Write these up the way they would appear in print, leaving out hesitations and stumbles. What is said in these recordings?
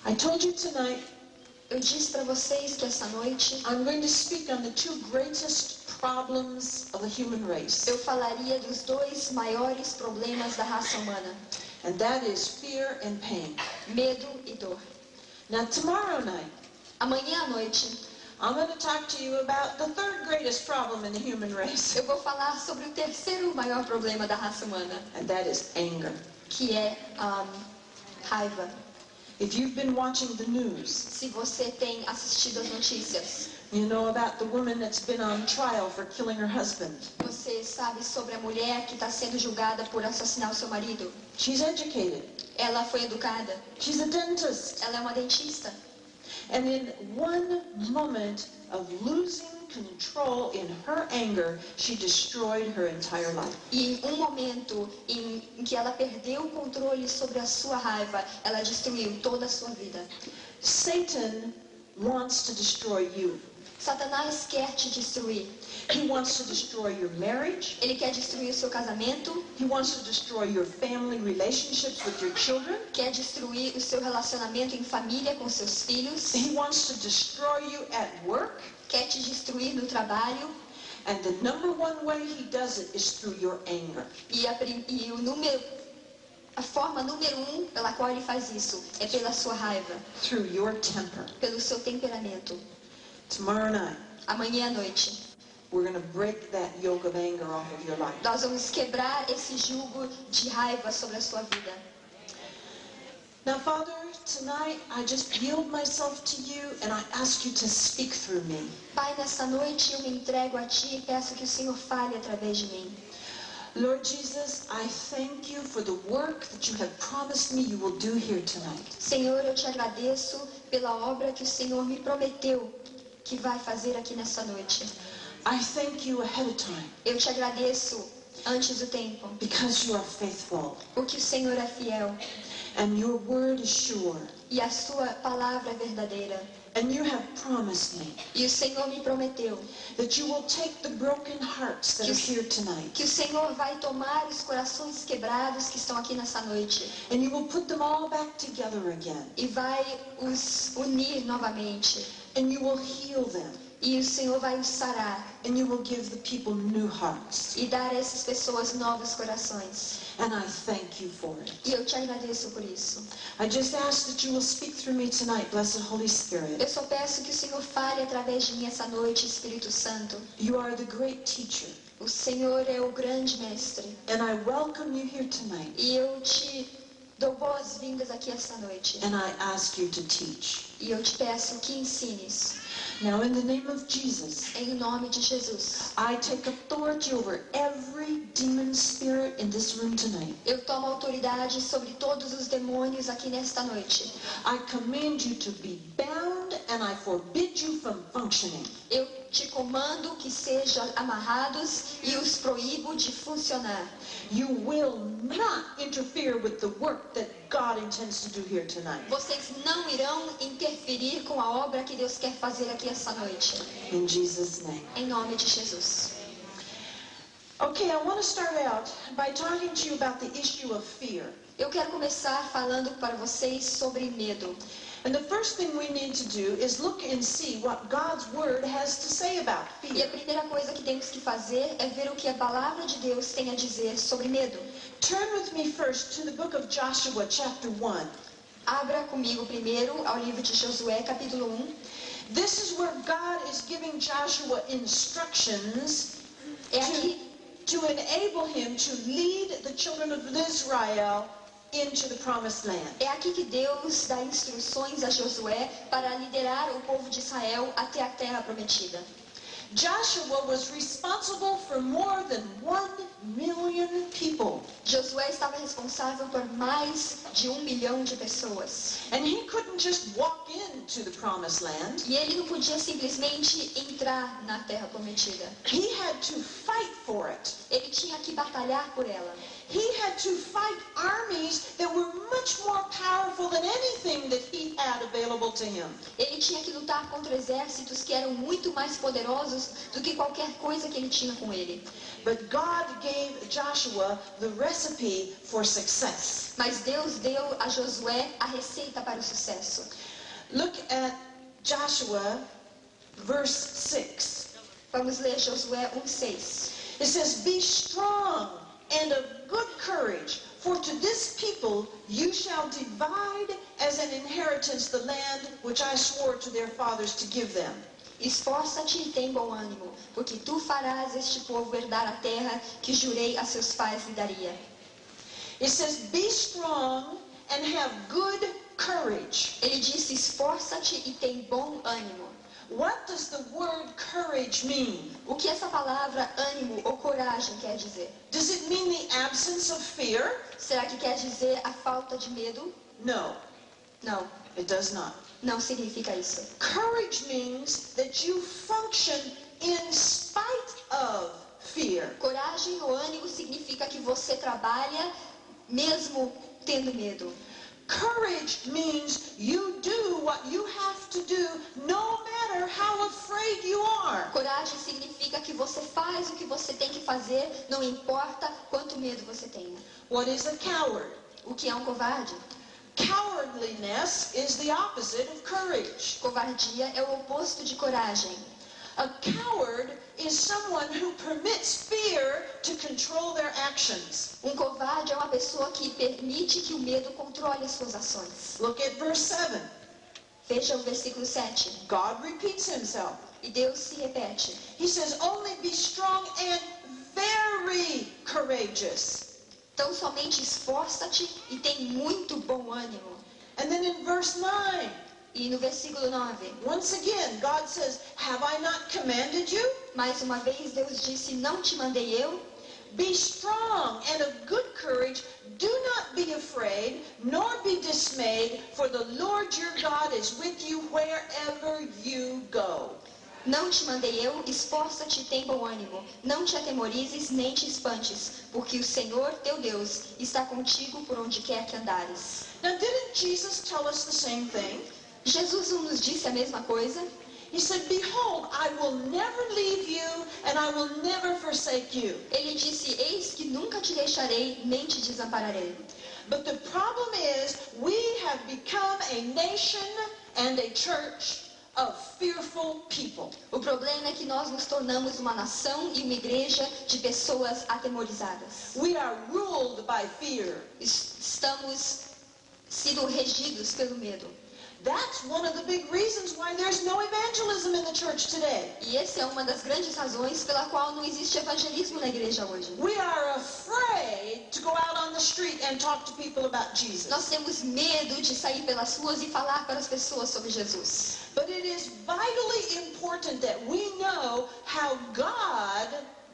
I told you tonight Eu disse para vocês que essa noite I'm going to speak on the two greatest problems of the human race. eu falaria dos dois maiores problemas da raça humana: And that is fear and pain. medo e dor. Now tomorrow night, Amanhã à noite I'm going to talk to you about the third greatest problem in the human race. eu vou falar sobre o terceiro maior problema da raça humana, And that is anger. que é raiva. If you've been watching the news, Se você tem assistido às notícias, you know about the woman that's been on trial for killing her husband. você sabe sobre a mulher que está sendo julgada por assassinar o seu marido. She's educated. Ela foi educada. She's a dentist. Ela é uma dentista. And in one moment of losing control in her anger, she destroyed her entire life. E em um momento em que ela perdeu o controle sobre a sua raiva, ela destruiu toda a sua vida. Satan wants to destroy you. Satanás quer te destruir. He wants to destroy your marriage. Ele quer destruir o seu casamento, He wants to destroy your family relationships with your children. quer destruir o seu relacionamento em família com seus filhos, He wants to destroy you at work. quer te destruir no trabalho. And the number one way he does it is through your anger. A forma número 1 pela qual ele faz isso é pela sua raiva, Through your temper. pelo seu temperamento. Tomorrow night, Amanhã à noite, we're going to break that yoke of anger off of your life. nós vamos quebrar esse jugo de raiva sobre a sua vida. Now, Father, tonight I just yield myself to you and I ask you to speak through me. Pai, nesta noite eu me entrego a Ti e peço que o Senhor fale através de mim. Lord Jesus, I thank you for the work that you have promised me you will do here tonight. Senhor, eu te agradeço pela obra que o Senhor me prometeu que vai fazer aqui nessa noite. I thank you ahead of time Eu te agradeço antes do tempo, because you are faithful porque o Senhor é fiel and your word is sure. e a sua palavra é verdadeira. And you have promised me E o Senhor me prometeu that you will take the broken hearts that are here tonight que o Senhor vai tomar os corações quebrados que estão aqui nessa noite and you will put them all back together again e vai os unir novamente. and you will heal them E o Senhor vai os sarar and you will give the people new hearts. e dar a essas pessoas novos corações. And I thank you for it. E eu te agradeço por isso. I just ask that you will speak through me tonight, blessed Holy Spirit. Eu só peço que o Senhor fale através de mim essa noite, Espírito Santo. You are the great teacher O Senhor é o grande mestre. and I welcome you here tonight E eu te dou boas-vindas aqui esta noite. and I ask you to teach. E eu te peço que ensines. Now in the name of Jesus, Em nome de Jesus. I take authority over every demon spirit in this room tonight. Eu tomo autoridade sobre todos os demônios aqui nesta noite. I command you to be bound and I forbid you from functioning. Eu te comando que sejam amarrados e os proíbo de funcionar. You will not interfere with the work that God intends to do here tonight. Vocês não irão interferir com a obra que Deus quer fazer aqui essa noite. In Jesus' name. Em nome de Jesus. Okay, I want to start out by talking to you about the issue of fear. Eu quero começar falando para vocês sobre medo. And the first thing we need to do is look and see what God's Word has to say about E a fear. primeira coisa que temos que fazer é ver o que a palavra de Deus tem a dizer sobre medo. Turn with me first to the book of Joshua, chapter 1. Abra comigo primeiro ao livro de Josué, capítulo 1. This is where God is giving Joshua instructions É aqui, to enable him to lead the children of Israel into the promised land. é aqui que Deus dá instruções a Josué para liderar o povo de Israel até a terra prometida. Joshua was responsible for more than 1 million people. Josué estava responsável por mais de 1 milhão de pessoas. And he couldn't just walk in into the promised land. E ele não podia simplesmente entrar na terra prometida. He had to fight for it. Ele tinha que batalhar por ela. He had to fight armies that were much more powerful than anything that he had available to him. Ele tinha que lutar contra exércitos que eram muito mais poderosos do que qualquer coisa que ele tinha com ele. But God gave Joshua the recipe for success. Mas Deus deu a Josué a receita para o sucesso. Look at Joshua, verse 6. Vamos ler Josué 1:6. It says, "Be strong and of good courage, for to this people you shall divide as an inheritance the land which I swore to their fathers to give them." Esforça-te e tem bom ânimo, porque tu farás este povo herdar a terra que jurei a seus pais lhe daria. It says, "Be strong and have good courage." Ele disse, esforça-te e tem bom ânimo. What does the word courage mean? O que essa palavra ânimo ou coragem quer dizer? Does it mean the absence of fear? Será que quer dizer a falta de medo? No, Não, it does not. não significa isso. Courage means that you function in spite of fear. Coragem ou ânimo significa que você trabalha mesmo tendo medo. Courage means you do what you have to do no matter how afraid you are. Coragem significa que você faz o que você tem que fazer, não importa quanto medo você tenha. What is a coward? O que é um covarde? Cowardliness is the opposite of courage. Covardia é o oposto de coragem. A coward is someone who permits fear to control their actions. Covarde é uma pessoa que permite que o medo controle as suas ações. Look at verse 7. Veja o versículo 7. God repeats himself. E Deus se repete. He says, "Only be strong and very courageous." Então somente esforça-te e tem muito bom ânimo. And then in verse 9, E no versículo 9, once again, God says, "Have I not commanded you? mais uma vez Deus disse, não te mandei eu? Be strong and of good courage. Do not be afraid, nor be dismayed, for the Lord your God is with you wherever you go." Não te mandei eu, esforça-te e tem bom ânimo. Não te atemorizes nem te espantes, porque o Senhor teu Deus está contigo por onde quer que andares. Now, didn't Jesus tell us the same thing? Jesus não nos disse a mesma coisa? He said, "Behold, I will never leave you and I will never forsake you." Ele disse, eis que nunca te deixarei, nem te desampararei. But the problem is, we have become a nation and a church of fearful people. O problema é que nós nos tornamos uma nação e uma igreja de pessoas atemorizadas. We are ruled by fear. Estamos sendo regidos pelo medo. That's one of the big reasons why there's no evangelism in the church today. E essa é uma das grandes razões pela qual não existe evangelismo na igreja hoje. We are afraid to go out on the street and talk to people about Nós Jesus. temos medo de sair pelas ruas e falar para as pessoas sobre Jesus. But it is vitally important that we know how God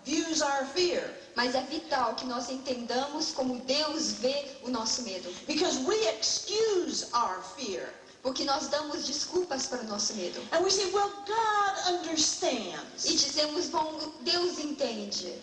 views our fear. Mas é vital que nós entendamos como Deus vê o nosso medo. Because we excuse our fear. Porque nós damos desculpas para o nosso medo. And we say, "Well, God understands." E dizemos, bom, Deus entende.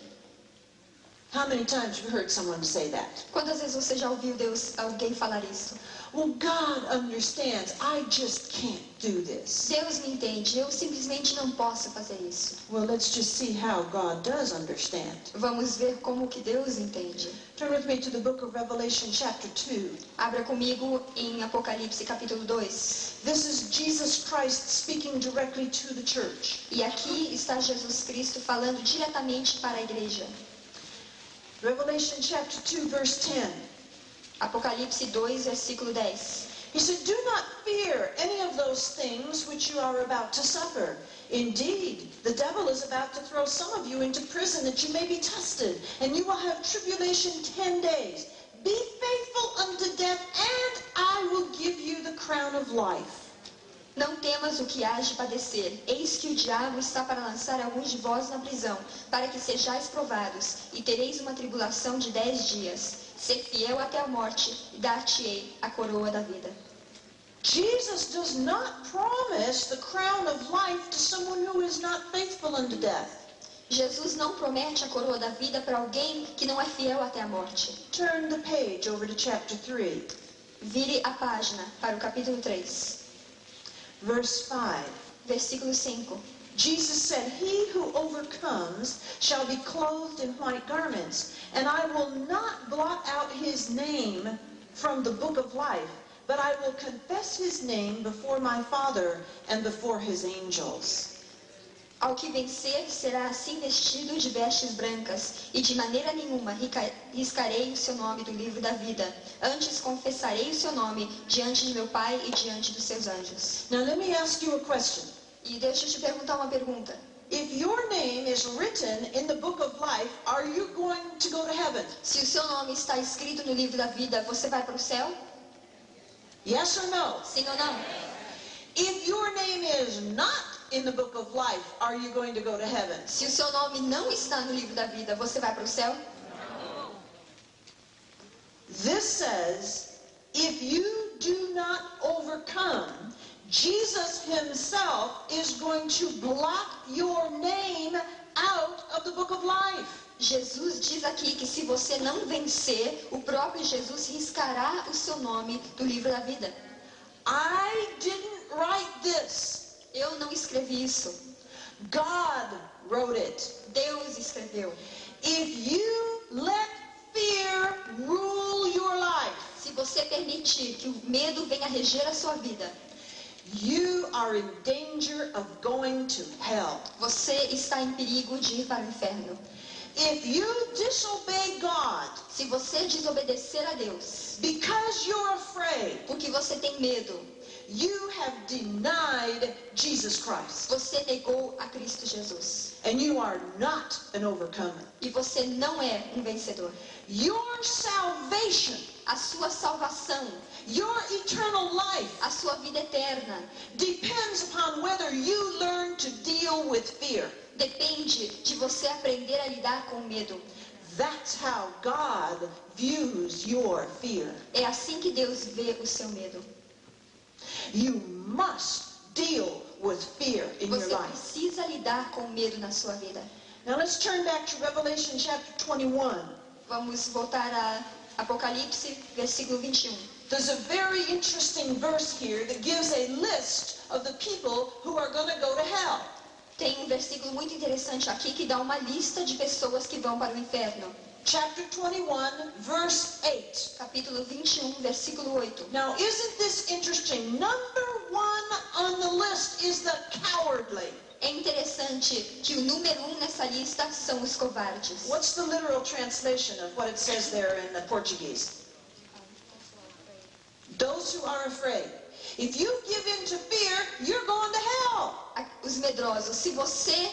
How many times have you heard someone say that? Quantas vezes você já ouviu alguém falar isso? "Well, God understands. I just can't do this." Deus me entende, eu simplesmente não posso fazer isso. Well, let's just see how God does understand. Vamos ver como que Deus entende. Turn with me to the book of Revelation chapter 2. Abra comigo em Apocalipse capítulo 2. This is Jesus Christ speaking directly to the church. E aqui está Jesus Cristo falando diretamente para a igreja. Revelation chapter 2 verse 10. Apocalipse 2, versículo 10. He said, "Do not fear any of those things which you are about to suffer. Indeed, the devil is about to throw some of you into prison that you may be tested, and you will have tribulation 10 days. Be faithful unto death, and I will give you the crown of life." Não temas o que hás de padecer. Eis que o diabo está para lançar alguns de vós na prisão, para que sejais provados, e tereis uma tribulação de 10 dias. Ser fiel até a morte, e dar-te-ei a coroa da vida. Jesus does not promise the crown of life to someone who is not faithful unto death. Jesus não promete a coroa da vida para alguém que não é fiel até a morte. Turn the page over to chapter 3, Vire a página para o capítulo 3, verse 5. versículo 5. Jesus said, "He who overcomes shall be clothed in white garments, and I will not blot out his name from the book of life, but I will confess his name before my Father and before his angels." Ao que vencer será assim vestido de vestes brancas, e de maneira nenhuma riscarei o seu nome do livro da vida. Antes confessarei o seu nome diante de meu Pai e diante dos seus anjos. Now let me ask you a question. E deixa eu te perguntar uma pergunta. If your name is written in the book of life, are you going to go to heaven? Se o seu nome está escrito no livro da vida, você vai para o céu? Yes or no? Sim ou não? If your name is not in the book of life, are you going to go to heaven? Se o seu nome não está no livro da vida, você vai para o céu? This says, if you do not overcome, Jesus himself is going to blot your name out of the book of life. Jesus diz aqui que se você não vencer, o próprio Jesus riscará o seu nome do livro da vida. I didn't write this. Eu não escrevi isso. God wrote it. Deus escreveu. If you let fear rule your life, Se você permitir que o medo venha reger a sua vida, you are in danger of going to hell. você está em perigo de ir para o inferno. If you disobey God Se você desobedecer a Deus, because you're afraid, porque você tem medo, you have denied Jesus Christ. você negou a Cristo Jesus. And you are not an overcomer. E você não é um vencedor. Your salvation, A sua salvação, your eternal life, a sua vida eterna, depends upon whether you learn to deal with fear. depende de você aprender a lidar com o medo. That's how God views your fear. É assim que Deus vê o seu medo. You must deal with fear in your Você life. precisa lidar com o medo na sua vida. Now let's turn back to Revelation chapter 21. Vamos voltar a Apocalipse, versículo 21. There's a very interesting verse here that gives a list of the people who are going to go to hell. Tem um versículo muito interessante aqui que dá uma lista de pessoas que vão para o inferno. Chapter 21, verse 8. Capítulo 21, versículo 8. Now, isn't this interesting? Number one on the list is the cowardly. É interessante que o número 1 nessa lista são os covardes. What's the literal translation of what it says there in the Portuguese? Those who are afraid. If you give in to fear, you're going to hell. Os medrosos. Se você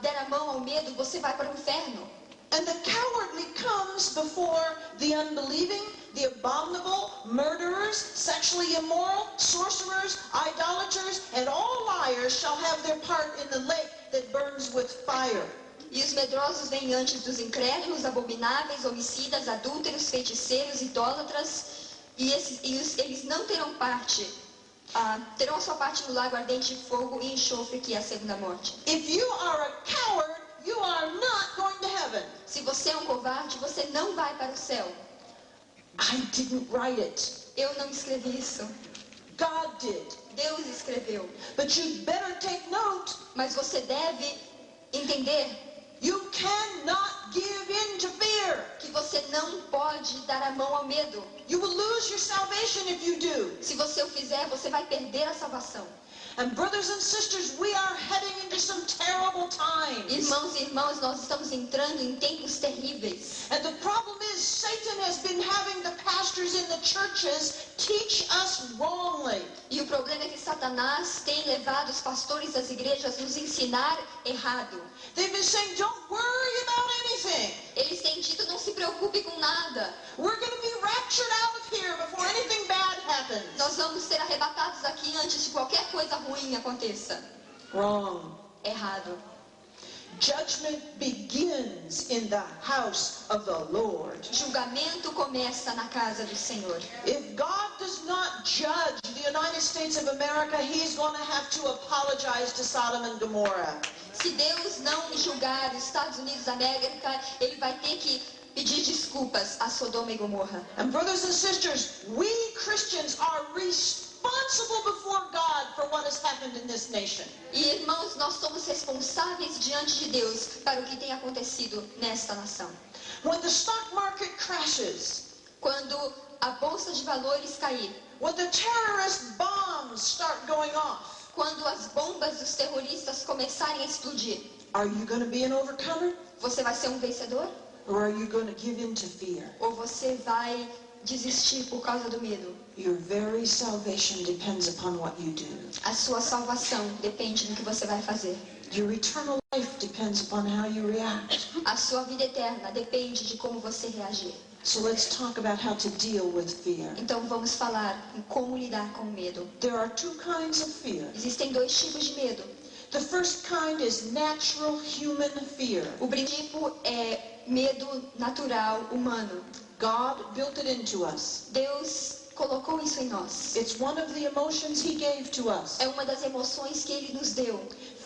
der a mão ao medo, você vai para o inferno. And the cowardly comes before the unbelieving, the abominable, murderers, sexually immoral, sorcerers, idolaters, and all liars shall have their part in the lake that burns with fire. E os medrosos vêm antes dos incrédulos, abomináveis, homicidas, adúlteros, feiticeiros, idólatras, e eles não terão parte, terão a sua parte no lago ardente de fogo e enxofre, que é a segunda morte. If you are a coward, you are not going to heaven. Se você é um covarde, você não vai para o céu. I didn't write it. Eu não escrevi isso. God did. Deus escreveu. But you'd better take note. Mas você deve entender You cannot give in to fear. que você não pode dar a mão ao medo. You will lose your salvation if you do. Se você o fizer, você vai perder a salvação. And brothers and sisters, we are heading into some terrible times. Irmãos e irmãs, nós estamos entrando em tempos terríveis. And the problem is Satan has been having the pastors in the churches teach us wrongly. E o problema é que Satanás tem levado os pastores das igrejas a nos ensinar errado. They've been saying, don't worry about anything. Eles têm dito, não se preocupe com nada. We're going to be raptured out of here before anything bad happens. Nós vamos ser arrebatados daqui antes de qualquer coisa ruim aconteça. Wrong. Errado. Judgment begins in the house of the Lord. Julgamento começa na casa do Senhor. If God does not judge the United States of America, He's going to have to apologize to Sodom and Gomorrah. Se Deus não julgar os Estados Unidos da América, Ele vai ter que pedir desculpas a Sodoma e Gomorra. And brothers and sisters, we Christians are responsible before God for what has happened in this nation. E irmãos, nós somos responsáveis diante de Deus para o que tem acontecido nesta nação. When the stock market crashes, Quando a bolsa de valores cair, when the terrorist bombs start going off, quando as bombas dos terroristas começarem a explodir, are you going to be an overcomer? você vai ser um vencedor? Or are you going to give in to fear? Ou você vai desistir por causa do medo? Your very salvation depends upon what you do. A sua salvação depende do que você vai fazer. Your eternal life depends upon how you react. A sua vida eterna depende de como você reagir. So let's talk about how to deal with fear. Então vamos falar em como lidar com o medo. There are two kinds of fear. Existem dois tipos de medo. The first kind is natural human fear. O primeiro tipo é medo natural humano. God built it into us. Deus colocou isso em nós. It's one of the emotions He gave to us. É uma das emoções que Ele nos deu.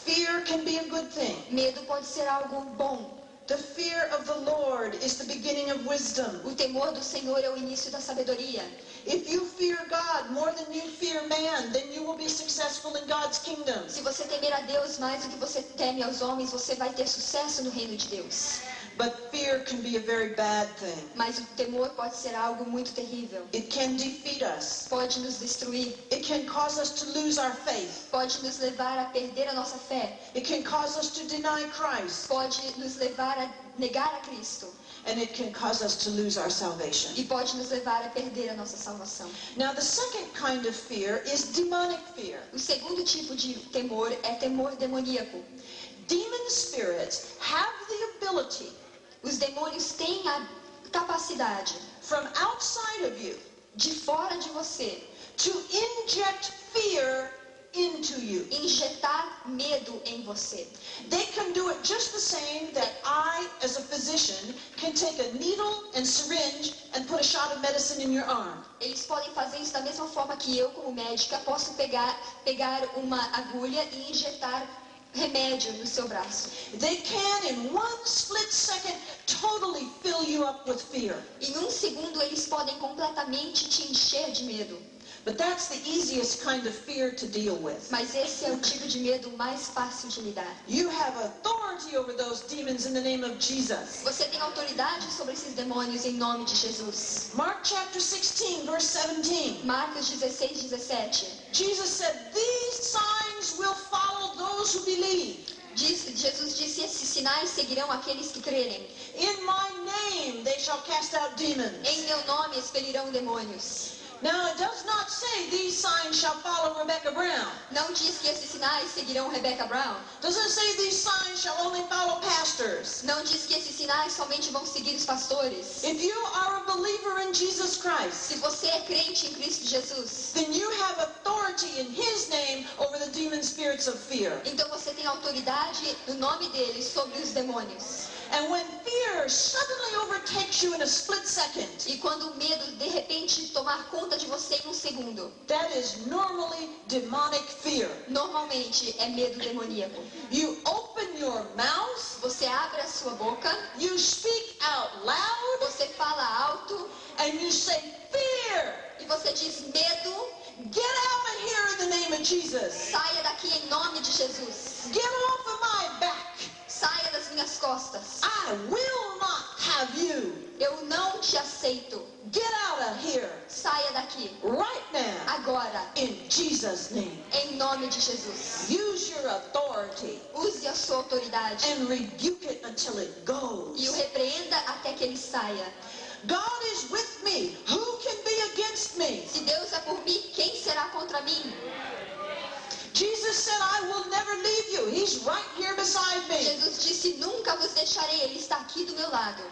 Fear can be a good thing. Medo pode ser algo bom. The fear of the Lord is the beginning of wisdom. O temor do Senhor é o início da sabedoria. If you fear God more than you fear man, then you will be successful in God's kingdom. Se você temer a Deus mais do que você teme aos homens, você vai ter sucesso no reino de Deus. But fear can be a very bad thing. Mas o temor pode ser algo muito terrível. It can defeat us. Pode nos destruir. It can cause us to lose our faith. Pode nos levar a perder a nossa fé. It can cause us to deny Christ. Pode nos levar a negar a Cristo. And it can cause us to lose our salvation. E pode nos levar a perder a nossa salvação. Now the second kind of fear is demonic fear. O segundo tipo de temor é temor demoníaco. Demon spirits have the ability Os demônios têm a capacidade from outside of you de fora de você to inject fear into you. injetar medo em você. They can do it just the same that I, as a physician, can take a needle and syringe and put a shot of medicine in your arm. Eles podem fazer isso da mesma forma que eu, como médica, posso pegar uma agulha e injetar remédio no seu braço. They can, in one split second, totally fill you up with fear. Em um segundo, eles podem completamente te encher de medo. But that's the easiest kind of fear to deal with. Mas esse é o tipo de medo mais fácil de lidar. You have authority over those demons in the name of Jesus. Você tem autoridade sobre esses demônios em nome de Jesus. Mark chapter 16, verse 17. Marcos 16, 17. Jesus said, "These signs will follow those who believe. Jesus disse, esses sinais seguirão aqueles que crerem. In my name they shall cast out demons." Em meu nome expelirão demônios. Now it does not say these signs shall follow Rebecca Brown. Não diz que esses sinais seguirão Rebecca Brown. Doesn't say these signs shall only follow pastors. Não diz que esses sinais somente vão seguir os pastores. If you are a believer in Jesus Christ, Se você é crente em Cristo Jesus, then you have authority in His name over the demon spirits of fear. então você tem autoridade no nome dele sobre os demônios. And when fear suddenly overtakes you in a split second, E quando o medo de repente tomar conta de você em um segundo, that is normally demonic fear. normalmente é medo demoníaco. You open your mouth, Você abre a sua boca, you speak out loud, você fala alto and you say, "Fear, e você diz medo, get out of here in the name of Jesus. saia daqui em nome de Jesus. Get off of my back. Saia das minhas costas. I will not have you. Eu não te aceito. Get out of here Saia daqui right now agora in Jesus' name." em nome de Jesus. Use your authority Use a sua autoridade and rebuke it until it goes. e o repreenda até que ele saia. God is with me. Who can be against me? Se Deus é por mim, quem será contra mim? Jesus said, "I will never leave you." He's right here beside me. Jesus disse, nunca vos deixarei, ele está aqui do meu lado.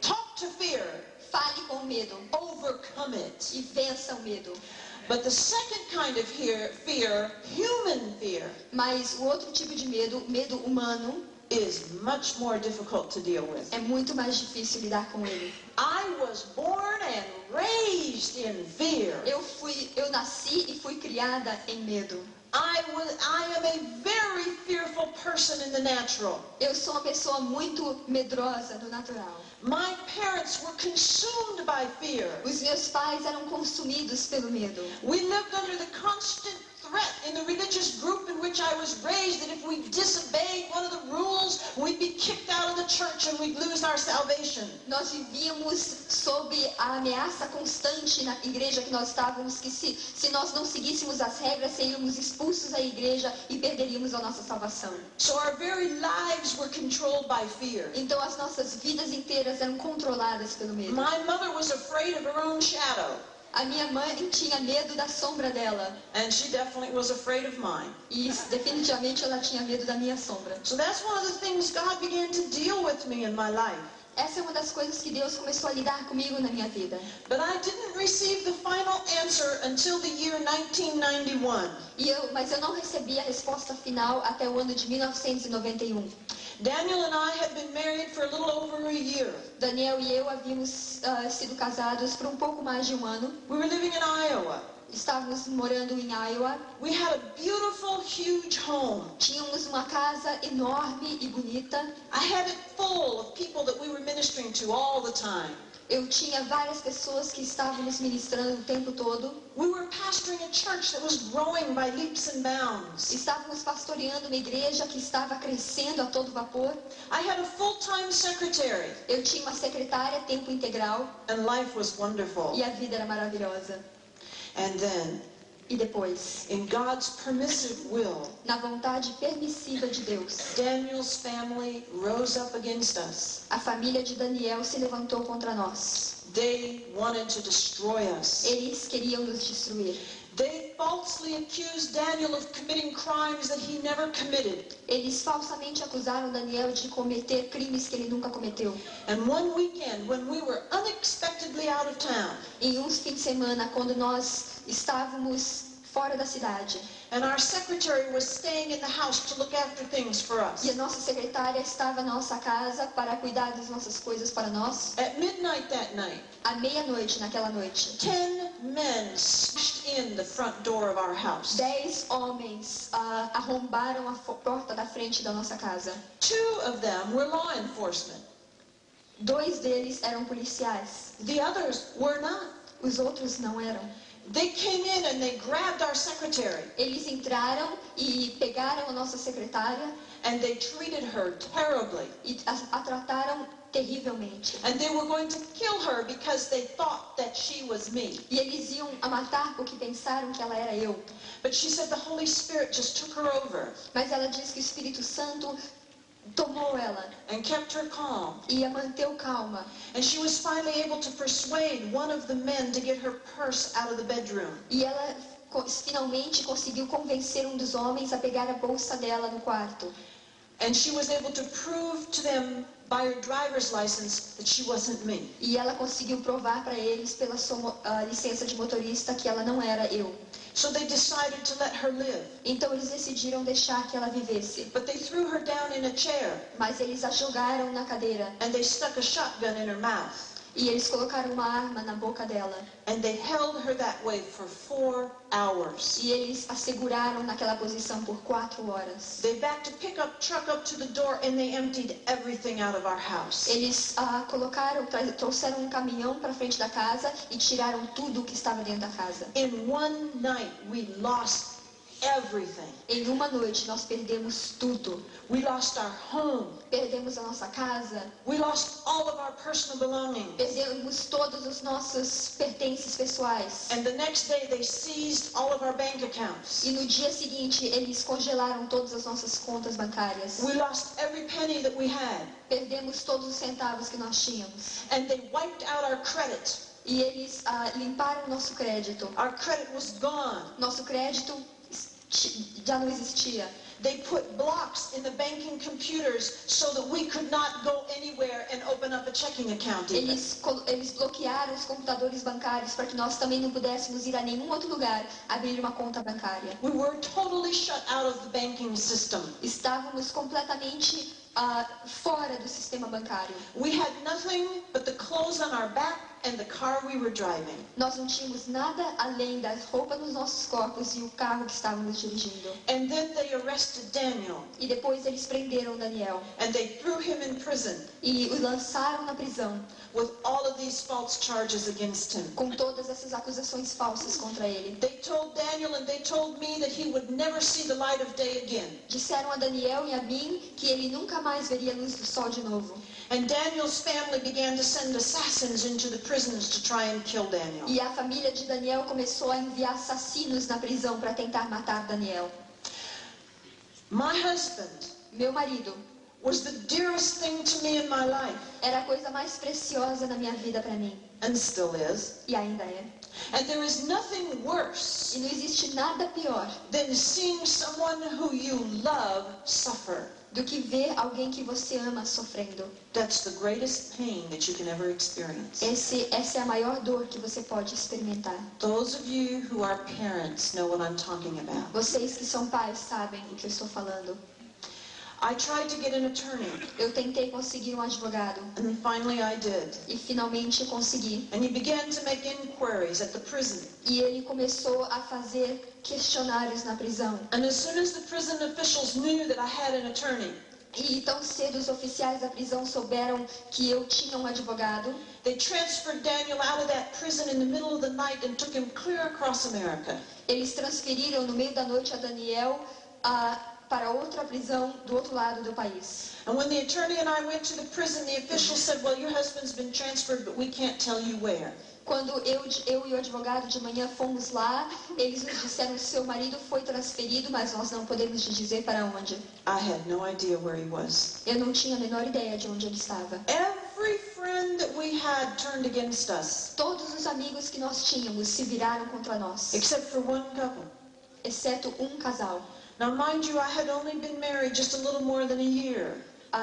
Talk to fear. Fale com o medo Overcome it. e vença o medo. But the second kind of fear, human fear, Mas o outro tipo de medo, medo humano, is much more difficult to deal with. é muito mais difícil lidar com ele. I was born and raised in fear. Eu nasci e fui criada em medo. I am a very fearful person in the natural. Eu sou uma pessoa muito medrosa no natural. My parents were consumed by fear. Os meus pais eram consumidos pelo medo. We lived under the constant threat in the religious group in which I was raised that if we disobeyed one of the rules, we'd be kicked out of the church and we'd lose our salvation. Nós vivíamos sob a ameaça constante na igreja que nós estávamos, que se nós não seguíssemos as regras, seríamos expulsos da igreja e perderíamos a nossa salvação. So our very lives were controlled by fear. Então as nossas vidas inteiras eram controladas pelo medo. My mother was afraid of her own shadow. A minha mãe tinha medo da sombra dela. And she definitely was afraid of mine. E definitivamente ela tinha medo da minha sombra. So that's one of the things God began to deal with me in my life. Essa é uma das coisas que Deus começou a lidar comigo na minha vida. But I didn't receive the final answer until the year 1991. Mas eu não recebi a resposta final até o ano de 1991. Daniel and I had been married for a little over a year. Daniel e eu havíamos sido casados por um pouco mais de um ano. We were living in Iowa. Estávamos morando em Iowa. We had a beautiful, huge home. Tínhamos uma casa enorme e bonita. I had it full of people that we were ministering to all the time. Eu tinha várias pessoas que estavam nos ministrando o tempo todo. We were pastoring a church that was growing by leaps and bounds. Estávamos pastoreando uma igreja que estava crescendo a todo vapor. I had a full-time secretary. Eu tinha uma secretária tempo integral. And life was wonderful. E a vida era maravilhosa. And then, E depois, in God's permissive will, na vontade permissiva de Deus, Daniel's family rose up against us. a família de Daniel se levantou contra nós. They wanted to destroy us. Eles queriam nos destruir. They falsely accused Daniel of committing crimes that he never committed. Eles falsamente acusaram Daniel de cometer crimes que ele nunca cometeu. And one weekend, when we were unexpectedly out of town, Em uns fins de semana, quando nós estávamos fora da cidade, and our secretary was staying in the house to look after things for us. e a nossa secretária estava na nossa casa para cuidar das nossas coisas para nós, At midnight that night, à meia-noite naquela noite, 10 men smashed in the front door of our house. 10 homens arrombaram a porta da frente da nossa casa. 2 of them were law enforcement. 2 deles eram policiais, The others were not. os outros não eram. They came in and they grabbed our secretary Eles entraram e pegaram a nossa secretária and they treated her terribly. e a trataram terrivelmente. And they were going to kill her because they thought that she was me. E eles iam a matar porque pensaram que ela era eu. But she said the Holy Spirit just took her over Mas ela disse que o Espírito Santo tomou ela and kept her calm. e a manteve calma. And she was finally able to persuade one of the men to get her purse out of the bedroom. E ela finalmente conseguiu convencer um dos homens a pegar a bolsa dela no quarto. And she was able to prove to them by her driver's license that she wasn't me. E ela conseguiu provar para eles pela sua licença de motorista que ela não era eu. So they decided to let her live. Então eles decidiram deixar que ela vivesse. But they threw her down in a chair Mas eles a jogaram na cadeira and they stuck a shotgun in her mouth. e eles colocaram uma arma na boca dela. And they held her that way for 4 hours. E eles a seguraram naquela posição por 4 horas. They backed a pickup truck up to the door and they emptied everything out of our house. Eles trouxeram um caminhão para frente da casa e tiraram tudo o que estava dentro da casa. In one night, we lost everything. Em uma noite nós perdemos tudo. We lost our home. Perdemos a nossa casa, We lost all of our personal belongings. perdemos todos os nossos pertences pessoais. And the next day, they seized all of our bank accounts. E no dia seguinte eles congelaram todas as nossas contas bancárias. We lost every penny that we had. Perdemos todos os centavos que nós tínhamos. And they wiped out our credit. E eles limparam o nosso crédito. Our credit was gone. Nosso crédito já não existia. They put blocks in the banking computers so that we could not go anywhere and open up a checking account even. Eles bloquearam os computadores bancários para que nós também não pudéssemos ir a nenhum outro lugar abrir uma conta bancária. We were totally shut out of the banking system. Estávamos completamente fora do sistema bancário. We had nothing but the clothes on our back and the car we were driving. Nós não tínhamos nada além da roupa nos nossos corpos e o carro que estávamos dirigindo. And then they arrested Daniel. E depois eles prenderam Daniel. And they threw him in prison. E o lançaram na prisão. With all of these false charges against him. Com todas essas acusações falsas contra ele. They told Daniel and they told me that he would never see the light of day again. Disseram a Daniel e a mim que ele nunca mais veria a luz do sol de novo. And Daniel's family began to send assassins into the prisons to try and kill Daniel. E a família de Daniel começou a enviar assassinos na prisão para tentar matar Daniel. My husband, meu marido, was the dearest thing to me in my life. Era a coisa mais preciosa na minha vida para mim. And still is. E ainda é. And there is nothing worse E não existe nada pior than seeing someone who you love suffer. do que ver alguém que você ama sofrendo. That's the greatest pain that you can ever experience. Essa é a maior dor que você pode experimentar. Those of you who are parents know what I'm talking about. Vocês que são pais sabem o que eu estou falando. I tried to get an attorney. Eu tentei conseguir um advogado. And finally I did. E finalmente consegui. And he began to make inquiries at the prison. E ele começou a fazer questionários na prisão. And as soon as the prison officials knew that I had an attorney, E tão cedo os oficiais da prisão souberam que eu tinha um advogado, they transferred Daniel out of that prison in the middle of the night and took him clear across America. eles transferiram no meio da noite a Daniel para outra prisão do outro lado do país. And when the attorney and I went to the prison, the official said, well, your husband's been transferred, but we can't tell you where. Quando eu e o advogado de manhã fomos lá, eles nos disseram: seu marido foi transferido, mas nós não podemos te dizer para onde. I had no idea where he was. Eu não tinha a menor ideia de onde ele estava. Every friend that we had turned against us, Todos os amigos que nós tínhamos se viraram contra nós, except for one couple. exceto um casal. Now, mind you, I had only been married just a little more than a year.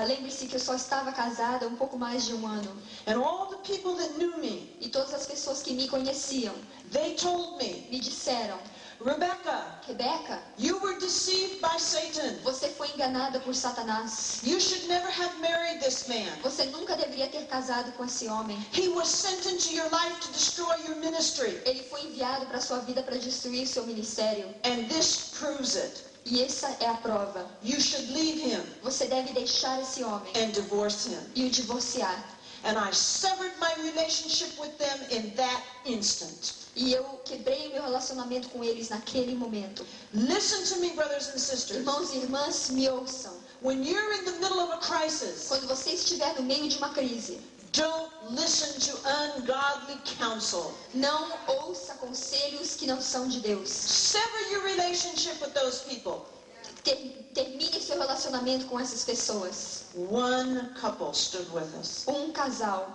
Lembre-se que eu só estava casada um pouco mais de um ano. And all the people that knew me, E todas as pessoas que me conheciam they told me, disseram: Rebecca, Rebeca, you were deceived by Satan. você foi enganada por Satanás. You should never have married this man. Você nunca deveria ter casado com esse homem. He was sent into your life to destroy your ministry. Ele foi enviado para sua vida para destruir seu ministério. And this proves it. E essa é a prova. You should leave him Você deve deixar esse homem and divorce him. e o divorciar. And I severed my relationship with them in that instant. E eu quebrei o meu relacionamento com eles naquele momento. Listen to me, brothers and sisters. Irmãos e irmãs, me ouçam. When you're in the middle of a crisis, Quando você estiver no meio de uma crise, don't listen to ungodly counsel. não ouça conselhos que não são de Deus. Sever your relationship with those people. Termine seu relacionamento com essas pessoas. One couple stood with us. Um casal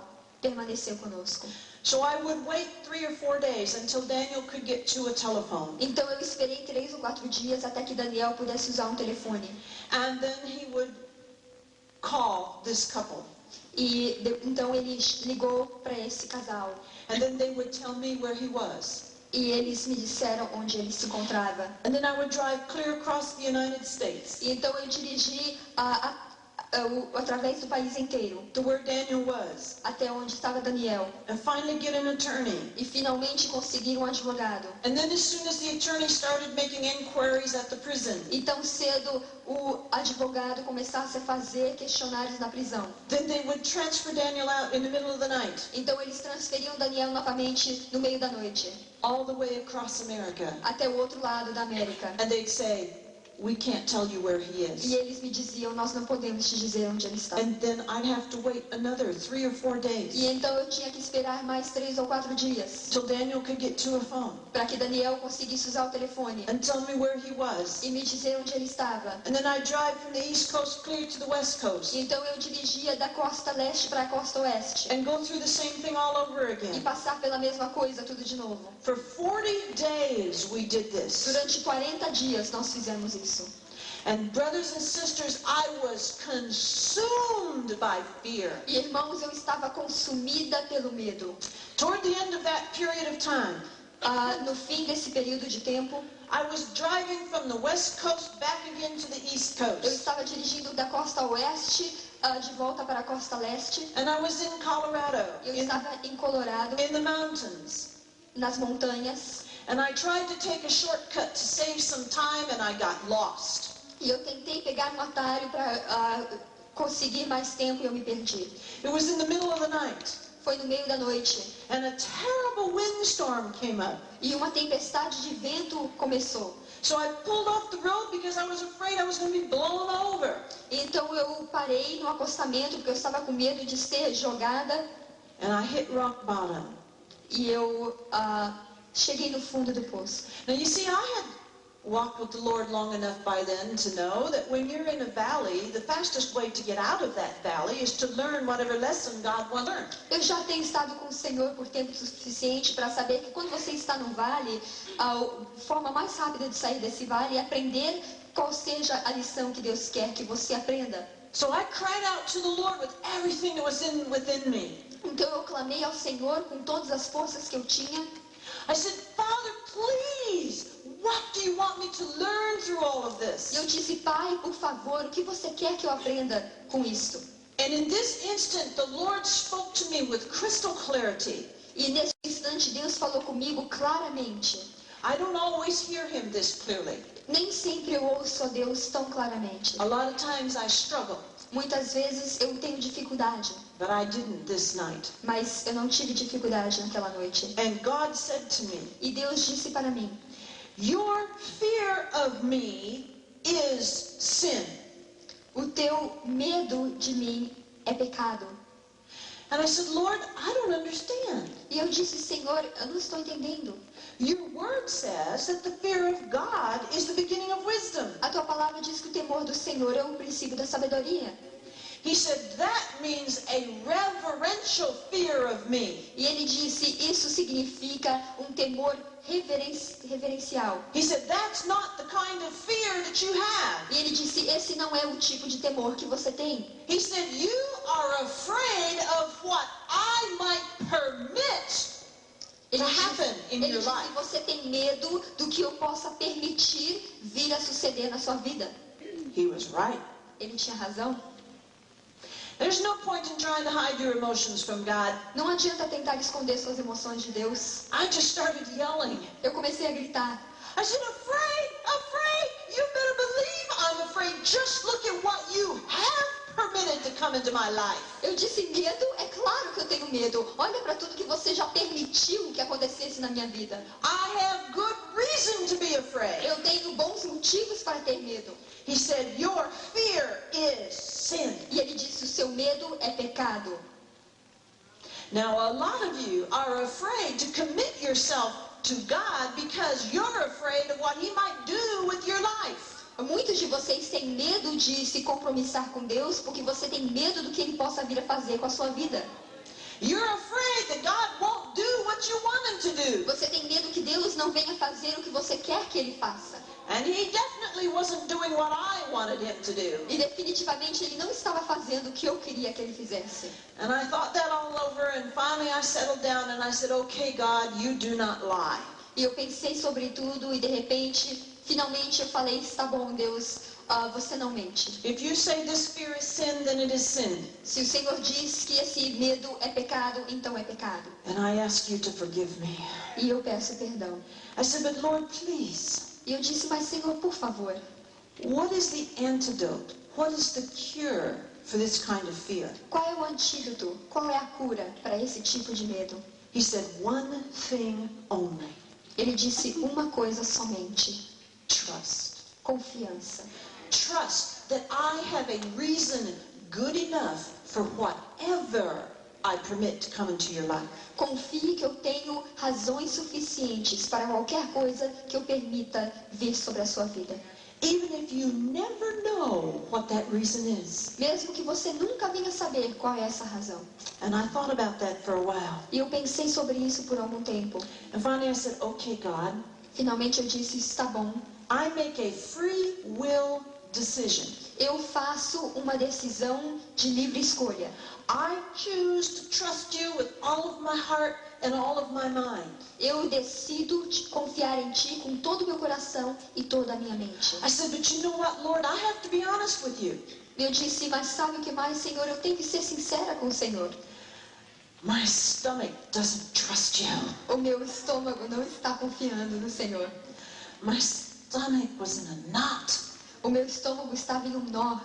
permaneceu conosco. So I would wait 3 or 4 days until Daniel could get to a telephone. Então eu esperei 3 ou 4 dias até que Daniel pudesse usar um telefone. And then he would call this couple. Então ele ligou para esse casal. And then they would tell me where he was. E eles me disseram onde ele se encontrava. And then I would drive clear across the United States E então eu dirigi através do país inteiro, to where Daniel was. até onde estava Daniel. And finally get an attorney. E finalmente conseguir um advogado. And then as soon as the attorney started making inquiries at the prison, E tão cedo o advogado começasse a fazer questionários na prisão. then they would transfer Daniel out in the middle of the night, Então eles transferiam Daniel novamente no meio da noite, all the way across America. até o outro lado da América. And they'd say, we can't tell you where he E is. eles me diziam: nós não podemos te dizer onde ele está. And then I'd have to wait another 3 or 4 E days então eu tinha que esperar mais 3 ou 4 dias till Daniel could get to a phone para que Daniel conseguisse usar o telefone and tell me where he was. e me dizer onde ele estava. And then I'd drive from the East Coast clear to the West Coast E então eu dirigia da costa leste para a costa oeste and go through the same thing all over e again. passar pela mesma coisa tudo de novo. For 40 days we did this. Durante 40 dias nós fizemos isso. And brothers and sisters, I was consumed by fear. E irmãos, eu estava consumida pelo medo. Toward the end of that period of time, no fim desse período de tempo, I was driving from the west coast back again to the east eu coast. estava dirigindo da costa oeste de volta para a costa leste. And I was in Colorado, Eu in estava em Colorado, the mountains. nas montanhas. And I tried to take a shortcut to save some time, and I got lost. E eu tentei pegar um atalho para conseguir mais tempo e eu me perdi. It was in the middle of the night, Foi no meio da noite and a terrible windstorm came up. e uma tempestade de vento começou. So I pulled off the road because I was afraid I was going to be blown over. Então eu parei no acostamento porque eu estava com medo de ser jogada And I hit rock bottom. e eu cheguei no fundo do poço. Now you see, I had walked with the Lord long enough by then to know that when you're in a valley, the fastest way to get out of that valley is to learn whatever lesson God wants to learn. Eu já tenho estado com o Senhor por tempo suficiente para saber que quando você está no vale, a forma mais rápida de sair desse vale é aprender qual seja a lição que Deus quer que você aprenda. So I cried out to the Lord with everything that was within me. Então eu clamei ao Senhor com todas as forças que eu tinha. I said, Father, please, what do you want me to learn through all of E this? eu disse, Pai, por favor, o que você quer que eu aprenda com isto? And in this instant, the Lord spoke to me with crystal clarity. E nesse instante Deus falou comigo claramente. I don't always hear him this clearly. Nem sempre eu ouço a Deus tão claramente. A lot of times I struggle, Muitas vezes eu tenho dificuldade, but I didn't this night. mas eu não tive dificuldade naquela noite. And God said to me, E Deus disse para mim, your fear of me is sin. o teu medo de mim é pecado. And I said, Lord, I don't understand. E eu disse, Senhor, eu não estou entendendo. Your word says that the fear of God is the beginning of wisdom. A tua palavra diz que o temor do Senhor é o princípio da sabedoria. He said, that means a reverential fear of me. E ele disse, isso significa um temor reverencial. He said, that's not the kind of fear that you have. E ele disse, esse não é o tipo de temor que você tem. He said, you are afraid of what I might permit Ele to happen in your disse, life. você tem medo do que eu possa permitir vir a suceder na sua vida. He was right. Ele tinha razão. There's no point in trying to hide your emotions from God. Não adianta tentar esconder suas emoções de Deus. I just started yelling. Eu comecei a gritar. I said, afraid, afraid. You better believe I'm afraid. Just look at what you have permitted to come into my life. Eu disse, medo? É claro que eu tenho medo. Olha para tudo que você já permitiu que acontecesse na minha vida. I have good reason to be afraid. Eu tenho bons motivos para ter medo. He said, your fear is sin. E ele disse, o seu medo é pecado. Now, a lot of you are afraid to commit yourself to God because you're afraid of what He might do with your life. Muitos de vocês têm medo de se compromissar com Deus porque você tem medo do que Ele possa vir a fazer com a sua vida. You're afraid that God won't do what you want Him to do. Você tem medo que Deus não venha fazer o que você quer que Ele faça. And He definitely wasn't doing what I wanted Him to do. E definitivamente Ele não estava fazendo o que eu queria que Ele fizesse. And I thought that all over, and finally I settled down and I said, okay, God, you do not lie. E eu pensei sobre tudo e de repente, finalmente eu falei, está bom, Deus, você não mente. If you say this fear is sin, then it is sin. Se o Senhor diz que esse medo é pecado, então é pecado. And I ask you to forgive me. E eu peço perdão. I said, but Lord, please, E eu disse, mas Senhor, por favor, what is the antidote? What is the cure for this kind of fear? qual é o antídoto? Qual é a cura para esse tipo de medo? He said, one thing only, Ele disse uma coisa somente: trust. confiança. Trust that I have a reason good enough for whatever I permit to come into your life. Confie que eu tenho razões suficientes para qualquer coisa que eu permita vir sobre a sua vida. Even if you never know what that reason is. Mesmo que você nunca venha saber qual é essa razão. And I thought about that for a while. E eu pensei sobre isso por algum tempo. And finally I said, okay, God, Finalmente eu disse, está bom. I make a free will decision. Eu faço uma decisão de livre escolha. I choose to trust you with all of my heart and all of my mind. Eu decido confiar em Ti com todo o meu coração e toda a minha mente. I said, but you know what, Lord, I have to be honest with you. Eu disse, mas sabe o que mais, Senhor? Eu tenho que ser sincera com o Senhor. My stomach doesn't trust you. O meu estômago não está confiando no Senhor. My stomach was in a knot. O meu estômago estava em um nó.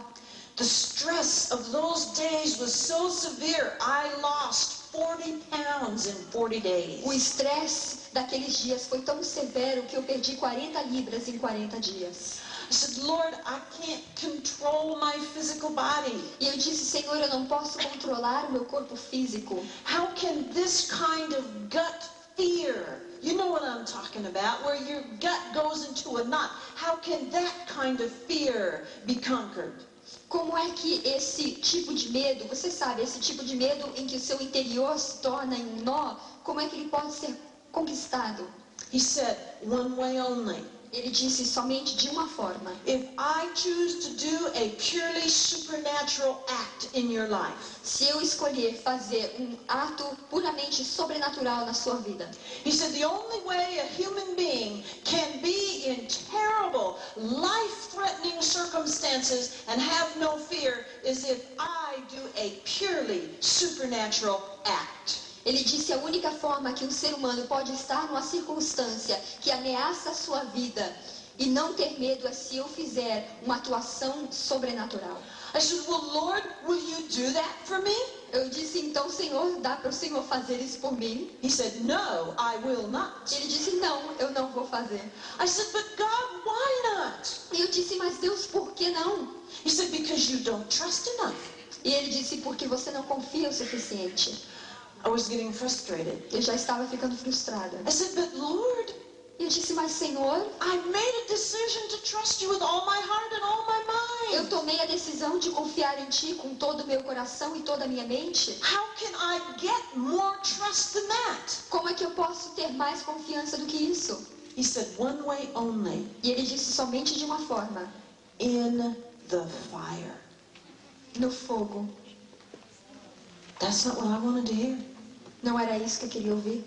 The stress of those days was so severe, I lost 40 pounds in 40 days. O estresse daqueles dias foi tão severo que eu perdi 40 libras em 40 dias. I said, Lord, I can't control my physical body. E eu disse, Senhor, eu não posso controlar o meu corpo físico. How can this kind of gut fear, you know what I'm talking about, where your gut goes into a knot, how can that kind of fear be conquered? Como é que esse tipo de medo, você sabe, esse tipo de medo em que o seu interior se torna em um nó, como é que ele pode ser conquistado? He said, one way only. Ele disse somente de uma forma. If I choose to do a purely supernatural act in your life. Se eu escolher fazer um ato puramente sobrenatural na sua vida. He said the only way a human being can be in terrible, life-threatening circumstances and have no fear is if I do a purely supernatural act. Ele disse a única forma que um ser humano pode estar numa circunstância que ameaça a sua vida e não ter medo é se eu fizer uma atuação sobrenatural. I said, well, Lord, will you do that for me? Eu disse, então, Senhor, dá para o Senhor fazer isso por mim? He said, no, I will not. Ele disse, não, eu não vou fazer. I said, but God, why not? E eu disse, mas Deus, por que não? He said, because you don't trust enough. E ele disse, porque você não confia o suficiente. I was getting frustrated. Eu já estava ficando frustrada. I said, but Lord, E eu disse, mas Senhor, I made a decision to trust you with all my heart and all my eu mind. tomei a decisão de confiar em Ti com todo o meu coração e toda a minha mente. How can I get more trust than that? Como é que eu posso ter mais confiança do que isso? He said, one way only, E ele disse somente de uma forma, in the fire. no fogo. That's not what I wanted to hear. Não era isso que eu queria ouvir.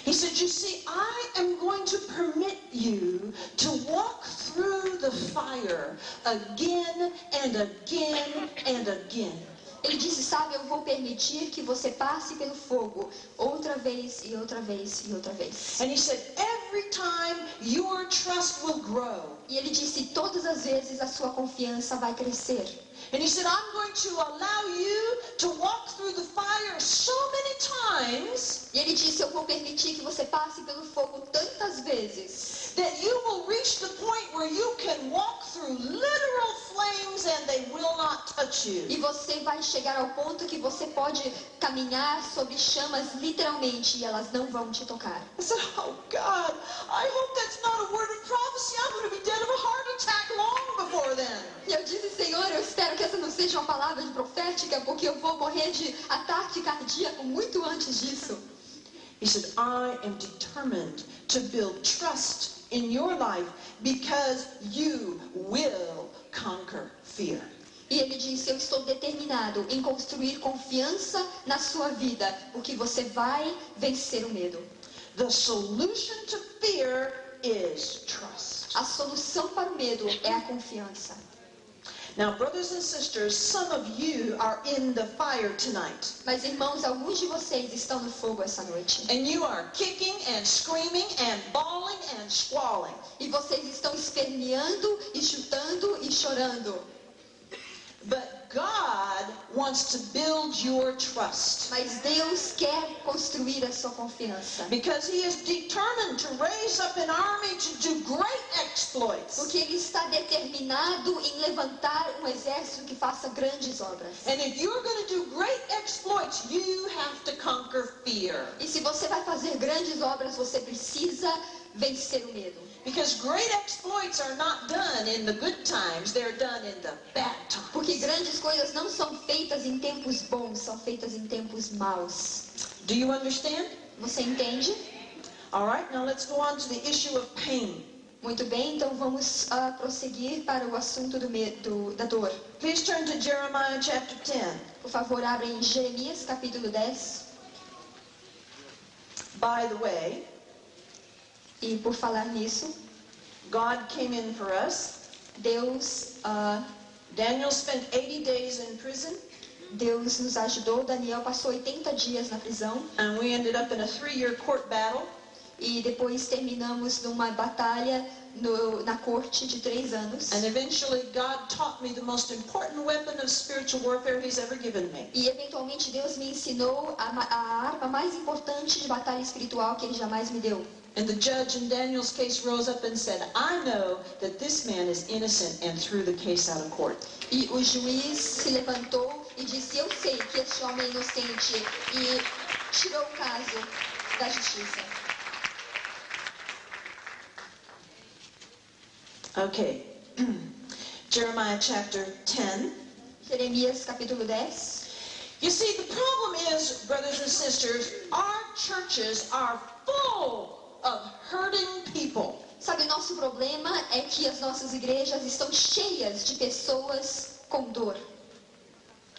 He said, you see, I am going to permit you to walk through the fire again and again and again. Ele disse, sabe, eu vou permitir que você passe pelo fogo outra vez e outra vez e outra vez. And he said, every time your trust will grow. E ele disse, todas as vezes a sua confiança vai crescer. And he said, I'm going to allow you to walk through the fire so many times E ele disse, eu vou permitir que você passe pelo fogo tantas vezes that you will reach the point where you can walk through literal flames and they will not touch you. e você vai chegar ao ponto que você pode caminhar sobre chamas literalmente e elas não vão te tocar. I said, oh God, I hope that's not a word of prophecy. I'm going to be dead of a heart attack long before then. E eu disse, Senhor, eu espero que essa não seja uma palavra de profética, porque eu vou morrer de ataque cardíaco muito antes disso. He said, I am determined to build trust in your life because you will conquer fear. E ele disse, eu estou determinado em construir confiança na sua vida, porque você vai vencer o medo. The solution to fear is trust. A solução para o medo é a confiança. Now, brothers and sisters, some of you are in the fire tonight. Mas, irmãos, alguns de vocês estão no fogo essa noite. And you are kicking and screaming and bawling and squalling. E vocês estão esperneando e chutando e chorando. But God wants to build your trust. Mas Deus quer construir a sua confiança. Because He is determined to raise up an army to do great exploits. Porque Ele está determinado em levantar um exército que faça grandes obras. And if you're going to do great exploits, you have to conquer fear. E se você vai fazer grandes obras, você precisa vencer o medo. Because great exploits are not done in the good times, they're done in the bad times. Porque grandes coisas não são feitas em tempos bons, são feitas em tempos maus. Do you understand? Você entende? All right, now let's go on to the issue of pain. Muito bem, então vamos prosseguir para o assunto da dor. Please turn to Jeremiah chapter 10. Por favor, abra em Jeremias capítulo 10. By the way, E por falar nisso, God came in for us. Deus Daniel spent 80 days in prison, Deus nos ajudou. Daniel passou 80 dias na prisão and we ended up in a 3-year court battle. e depois terminamos numa batalha na corte de 3 anos. And eventually God taught me the most important weapon of spiritual warfare He's ever given me. E eventualmente Deus me ensinou a arma mais importante de batalha espiritual que Ele jamais me deu. And the judge in Daniel's case rose up and said, I know that this man is innocent, and threw the case out of court. E o juiz se levantou e disse, eu sei que este homem é inocente, e tirou o caso da justiça. Okay. Jeremiah chapter 10. Jeremias capítulo 10. You see, the problem is, brothers and sisters, our churches are full of hurting people. Sabe, o nosso problema é que as nossas igrejas estão cheias de pessoas com dor.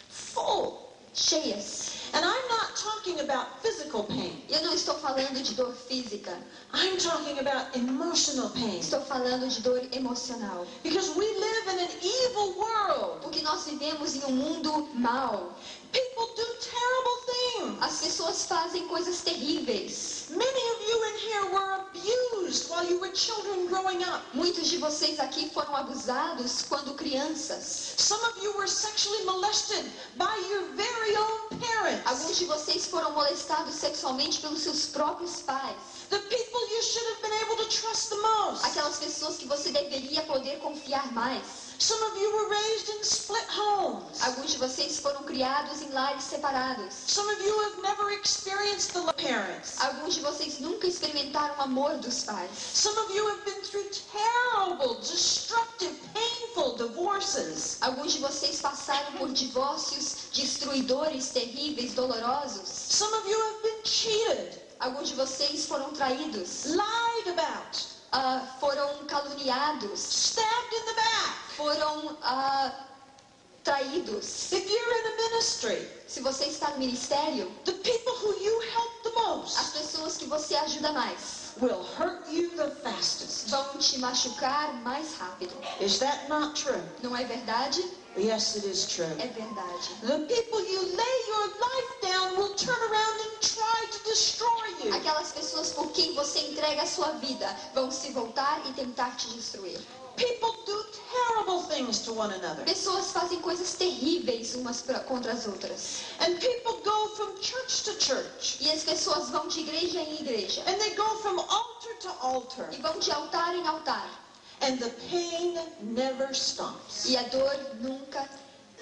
Full. Cheias. And I'm not talking about physical pain. Eu não estou falando de dor física. I'm talking about emotional pain. Estou falando de dor emocional. Because we live in an evil world. Porque nós vivemos em um mundo mau. People do terrible things. As pessoas fazem coisas terríveis. Many of you in here were abused while you were children growing up. Muitos de vocês aqui foram abusados quando crianças. Some of you were sexually molested by your very own parents. Alguns de vocês foram molestados sexualmente pelos seus próprios pais. The people you should have been able to trust the most. Aquelas pessoas que você deveria poder confiar mais. Some of you were raised in split homes. Alguns de vocês foram criados em lares separados. Some of you have never experienced the love of parents. Alguns de vocês nunca experimentaram o amor dos pais. Some of you have been through terrible, destructive, painful divorces. Alguns de vocês passaram por divórcios destruidores, terríveis, dolorosos. Some of you have been cheated, Alguns de vocês foram traídos, lied about, foram caluniados, stabbed in the back. foram traídos. If you're in a ministry, Se você está no ministério, the people who you help the most as pessoas que você ajuda mais will hurt you the fastest. vão te machucar mais rápido. Is that not true? Não é verdade? Yes, it is true. É verdade. The people you lay your life down will turn around and try to destroy you. Aquelas pessoas por quem você entrega a sua vida vão se voltar e tentar te destruir. People do terrible things to one another. Pessoas fazem coisas terríveis umas contra as outras. And people go from church to church. E as pessoas vão de igreja em igreja. And they go from altar to altar. E vão de altar em altar. And the pain never stops. E a dor nunca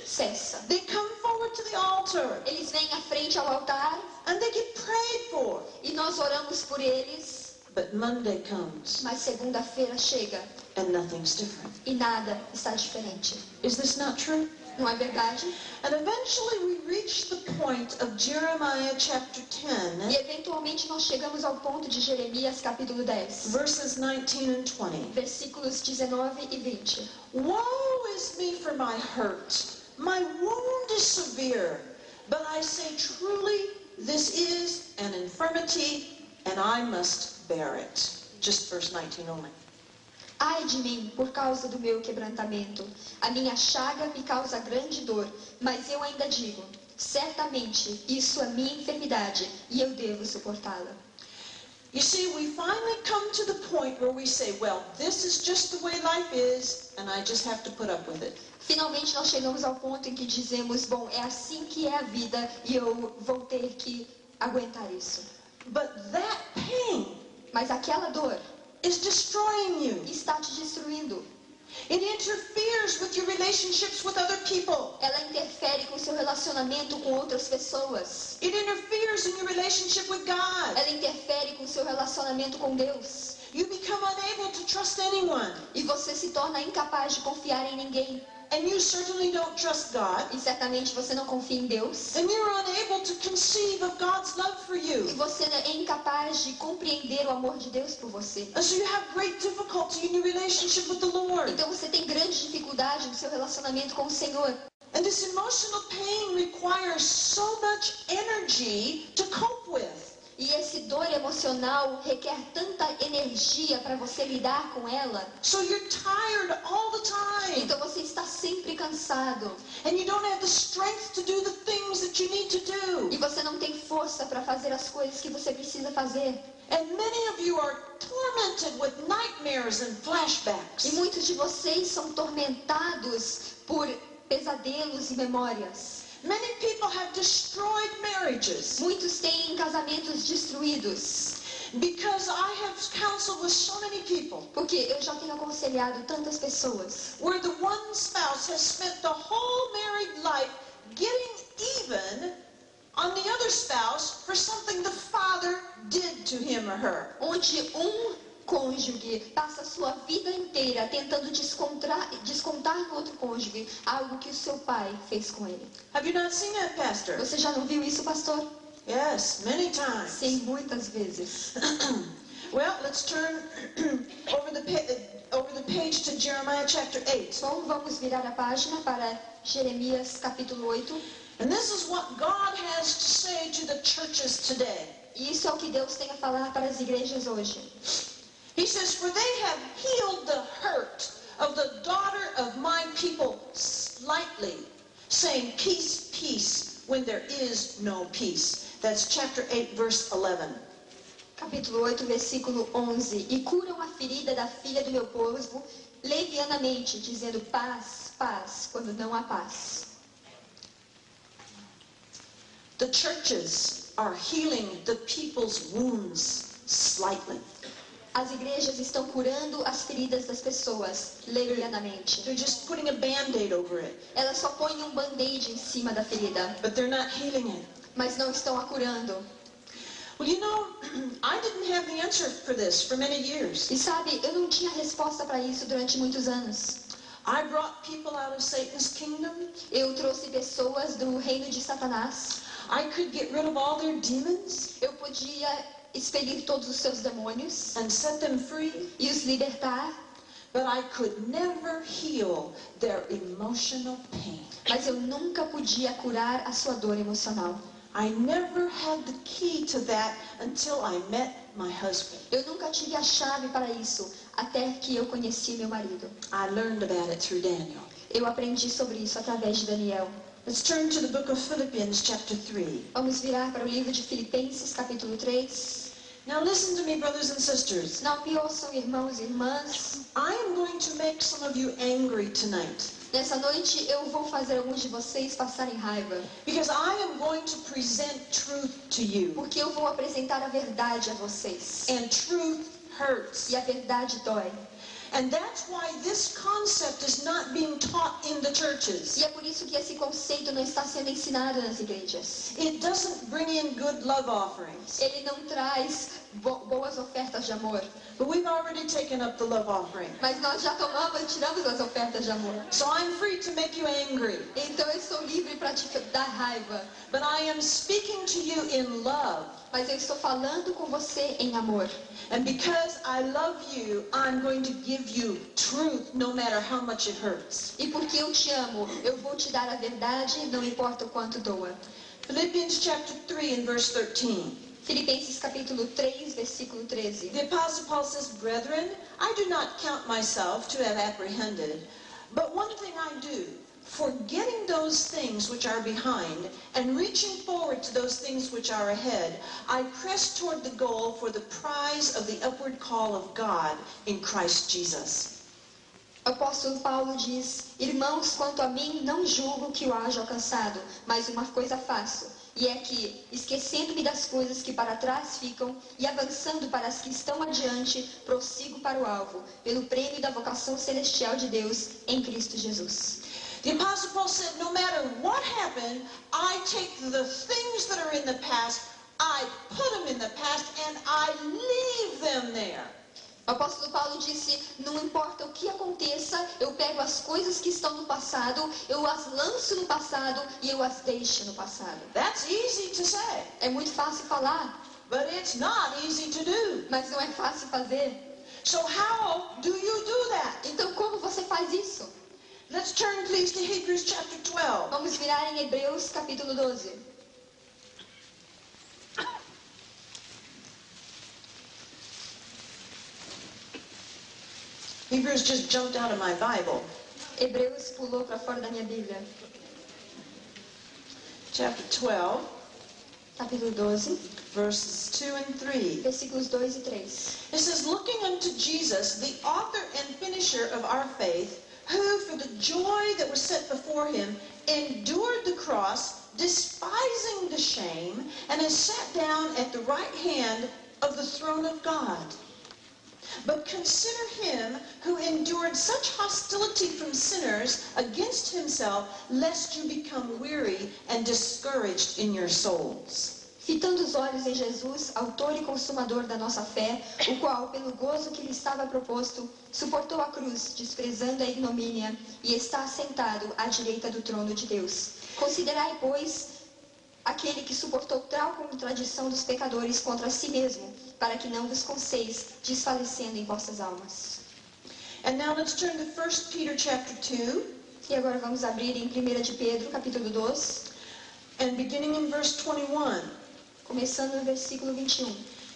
cessa. They come forward to the altar. Eles vêm à frente ao altar And they get prayed for. e nós oramos por eles. But Monday comes Mas segunda-feira chega and nothing's different. e nada está diferente. Is this not true? Não é verdade? And eventually we reach the point of Jeremiah chapter E 10, eventualmente nós chegamos ao ponto de Jeremias capítulo 10. verses 19 and 20. Versículos 19 e 20. Woe is me for my hurt. My wound is severe. But I say truly, this is an infirmity, and I must bear it. Just verse 19 only. Ai de mim, por causa do meu quebrantamento. A minha chaga me causa grande dor, mas eu ainda digo, certamente isso é minha enfermidade e eu devo suportá-la. You see, we finally come to the point where we say, well, this is just the way life is, and I just have to put up with it. Finalmente nós chegamos ao ponto em que dizemos, bom, é assim que é a vida e eu vou ter que aguentar isso. But that pain Mas aquela dor is destroying you. está te destruindo. It interferes with your relationships with other people. Ela interfere com o seu relacionamento com outras pessoas. It interferes in your relationship with God. Ela interfere com o seu relacionamento com Deus. You become unable to trust anyone. E você se torna incapaz de confiar em ninguém. and you certainly don't trust God, e certamente você não confia em Deus, and you're unable to conceive of God's love for e you. você é incapaz de compreender o amor de Deus por você. And so you have great difficulty in your relationship with the Lord. Então você tem grande dificuldade no seu relacionamento com o Senhor. And this emotional pain requires so much energy to cope with. E esse dor emocional requer tanta energia para você lidar com ela. So you're tired all the time. Então você está sempre cansado. And you don't have the strength to do the things that you need to do. E você não tem força para fazer as coisas que você precisa fazer. And many of you are tormented with nightmares and E flashbacks. muitos de vocês são tormentados por pesadelos e memórias. Many people have destroyed marriages Muitos têm casamentos destruídos. because I have counseled with so many people Porque eu já tenho aconselhado tantas pessoas where the one spouse has spent the whole married life getting even on the other spouse for something the father did to him or her. onde cônjuge passa a sua vida inteira tentando descontar no outro cônjuge algo que o seu pai fez com ele. Have you not seen that, Pastor? Você já não viu isso, pastor? Yes, many times. Sim, muitas vezes. Well, let's turn over the page to Jeremiah chapter 8. Bom, vamos virar a página para Jeremias capítulo 8. And this is what God has to say to the churches today. E isso é o que Deus tem a falar para as igrejas hoje. He says, "For they have healed the hurt of the daughter of my people slightly, saying, peace, peace, when there is no peace." That's chapter 8, verse 11. Capítulo 8, versículo 11. E curam a ferida da filha do meu povo levianamente, dizendo paz, paz, quando não há paz. The churches are healing the people's wounds slightly. As igrejas estão curando as feridas das pessoas levianamente. They're just putting a band-aid over it, Elas só põem um band-aid em cima da ferida, but they're not healing it. mas não estão a curando. Well, you know, I didn't have the answer for this for many years. E sabe, eu não tinha resposta para isso durante muitos anos. I brought people out of Satan's kingdom. Eu trouxe pessoas do reino de Satanás. I could get rid of all their demons Eu podia expelir todos os seus demônios and set them free, e os libertar, but I could never heal their emotional pain. mas eu nunca podia curar a sua dor emocional. I never had the key to that until I met my husband. Eu nunca tive a chave para isso até que eu conheci meu marido. I learned about it through Daniel. Eu aprendi sobre isso através de Daniel. Let's turn to the book of Philippians chapter 3. Vamos virar para o livro de Filipenses, capítulo 3. Now listen to me, brothers and sisters. Não me ouçam, irmãos e irmãs. I am going to make some of you angry tonight Nessa noite eu vou fazer alguns de vocês passarem raiva, because I am going to present truth to you. porque eu vou apresentar a verdade a vocês. And truth hurts. E a verdade dói. And that's why this concept is not being taught in the churches. E é por isso que esse conceito não está sendo ensinado nas igrejas. It doesn't bring in good love offerings. Ele não traz boas ofertas de amor. But we've already taken up the love offering. Mas nós já tiramos as ofertas de amor. So I'm free to make you angry. Então eu estou livre para te dar raiva. But I am speaking to you in love. Mas eu estou falando com você em amor. And because I love you, I'm going to give you truth no matter how much it hurts. E porque eu te amo, eu vou te dar a verdade, não importa o quanto doa. Philippians chapter 3 and verse 13. Filipenses capítulo 3, versículo 13. The Apostle Paul says, "Brethren, I do not count myself to have apprehended, but one thing I do, forgetting those things which are behind and reaching forward to those things which are ahead, I press toward the goal for the prize of the upward call of God in Christ Jesus." O apóstolo Paulo diz: Irmãos, quanto a mim, não julgo que o haja alcançado, mas uma coisa faço. E é que, esquecendo-me das coisas que para trás ficam e avançando para as que estão adiante, prossigo para o alvo, pelo prêmio da vocação celestial de Deus em Cristo Jesus. The Apostle Paul said, no matter what happened, I take the things that are in the past, I put them in the past, and I leave them there. O apóstolo Paulo disse, não importa o que aconteça, eu pego as coisas que estão no passado, eu as lanço no passado e eu as deixo no passado. That's easy to say, É muito fácil falar, but it's not easy to do. mas não é fácil fazer. So how do you do that? Então como você faz isso? Let's turn please to Hebrews chapter 12. Vamos virar em Hebreus capítulo 12. Hebrews just jumped out of my Bible. Hebreus pulou para fora da minha Bíblia. Chapter 12, Capítulo 12, verses 2 and 3. versículos 2 e 3. It says, looking unto Jesus, the author and finisher of our faith, who for the joy that was set before him endured the cross, despising the shame, and has sat down at the right hand of the throne of God. But consider him who endured such hostility from sinners against himself, lest you become weary and discouraged in your souls. Fitando os olhos em Jesus, autor e consumador da nossa fé, o qual, pelo gozo que lhe estava proposto, suportou a cruz, desprezando a ignomínia, e está assentado à direita do trono de Deus. Considerai, pois, aquele que suportou tal contradição dos pecadores contra si mesmo, para que não vos canseis, desfalecendo em vossas almas. And now let's turn to 1 Peter chapter 2, E agora vamos abrir em 1 de Pedro, capítulo 2, and beginning in verse 21. começando no versículo 21.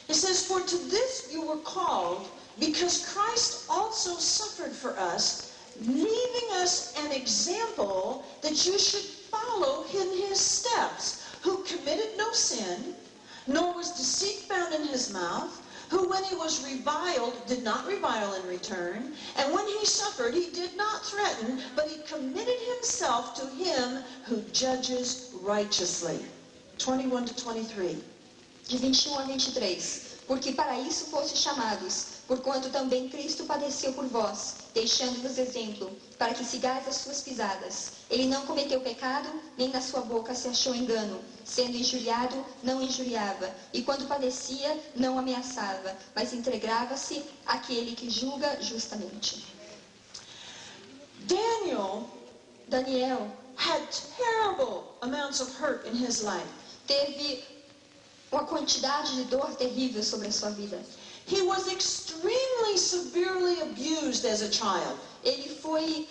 It says, for to this you were called, because Christ also suffered for us, leaving us an example that you should follow in his steps, who committed no sin, nor was deceit found in his mouth, who when he was reviled did not revile in return, and when he suffered he did not threaten, but he committed himself to him who judges righteously. 21 to 23. De 21 a 23. Porque para isso foste chamados, porquanto também Cristo padeceu por vós, deixando-vos exemplo, para que sigais as suas pisadas. Ele não cometeu pecado, nem na sua boca se achou engano. Sendo injuriado, não injuriava, e quando padecia, não ameaçava, mas entregava-se àquele que julga justamente. Daniel Had terrible amounts of hurt in his life. teve uma quantidade de dor terrível sobre a sua vida. He was extremely severely abused as a child. Ele foi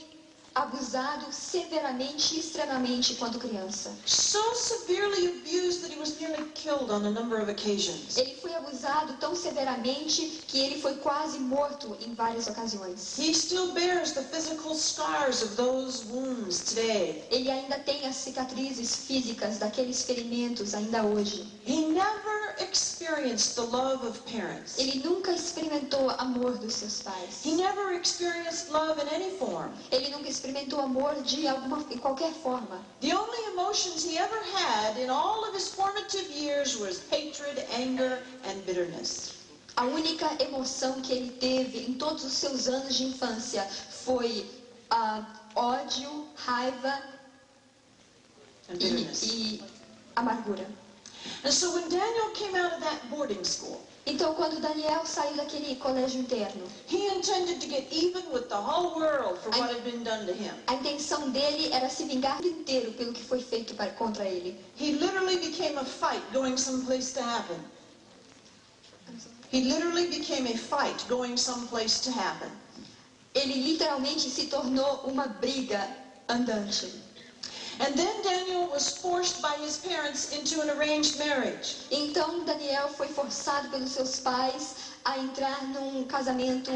abusado severamente e extremamente quando criança. So severely abused that he was nearly killed on a number of occasions. Ele foi abusado tão severamente que ele foi quase morto em várias ocasiões. He still bears the physical scars of those wounds today. Ele ainda tem as cicatrizes físicas daqueles ferimentos ainda hoje. He never experienced the love of parents. Ele nunca experimentou amor dos seus pais. He never experienced love in any form. Ele nunca experimentou amor de qualquer forma. The only emotions he ever had in all of his formative years was hatred, anger, and bitterness. A única emoção que ele teve em todos os seus anos de infância foi ódio, raiva And bitterness. e amargura. And so when Daniel came out of that boarding school, Então, quando Daniel saiu daquele colégio interno, he intended to get even with the whole world for what had been done to him. a intenção dele era se vingar inteiro pelo que foi feito contra ele. He literally became a fight going someplace to happen. He literally became a fight going someplace to happen. Ele literalmente se tornou uma briga andante. And then Daniel was forced by his parents into an arranged marriage. Então Daniel foi forçado pelos seus pais a entrar num casamento.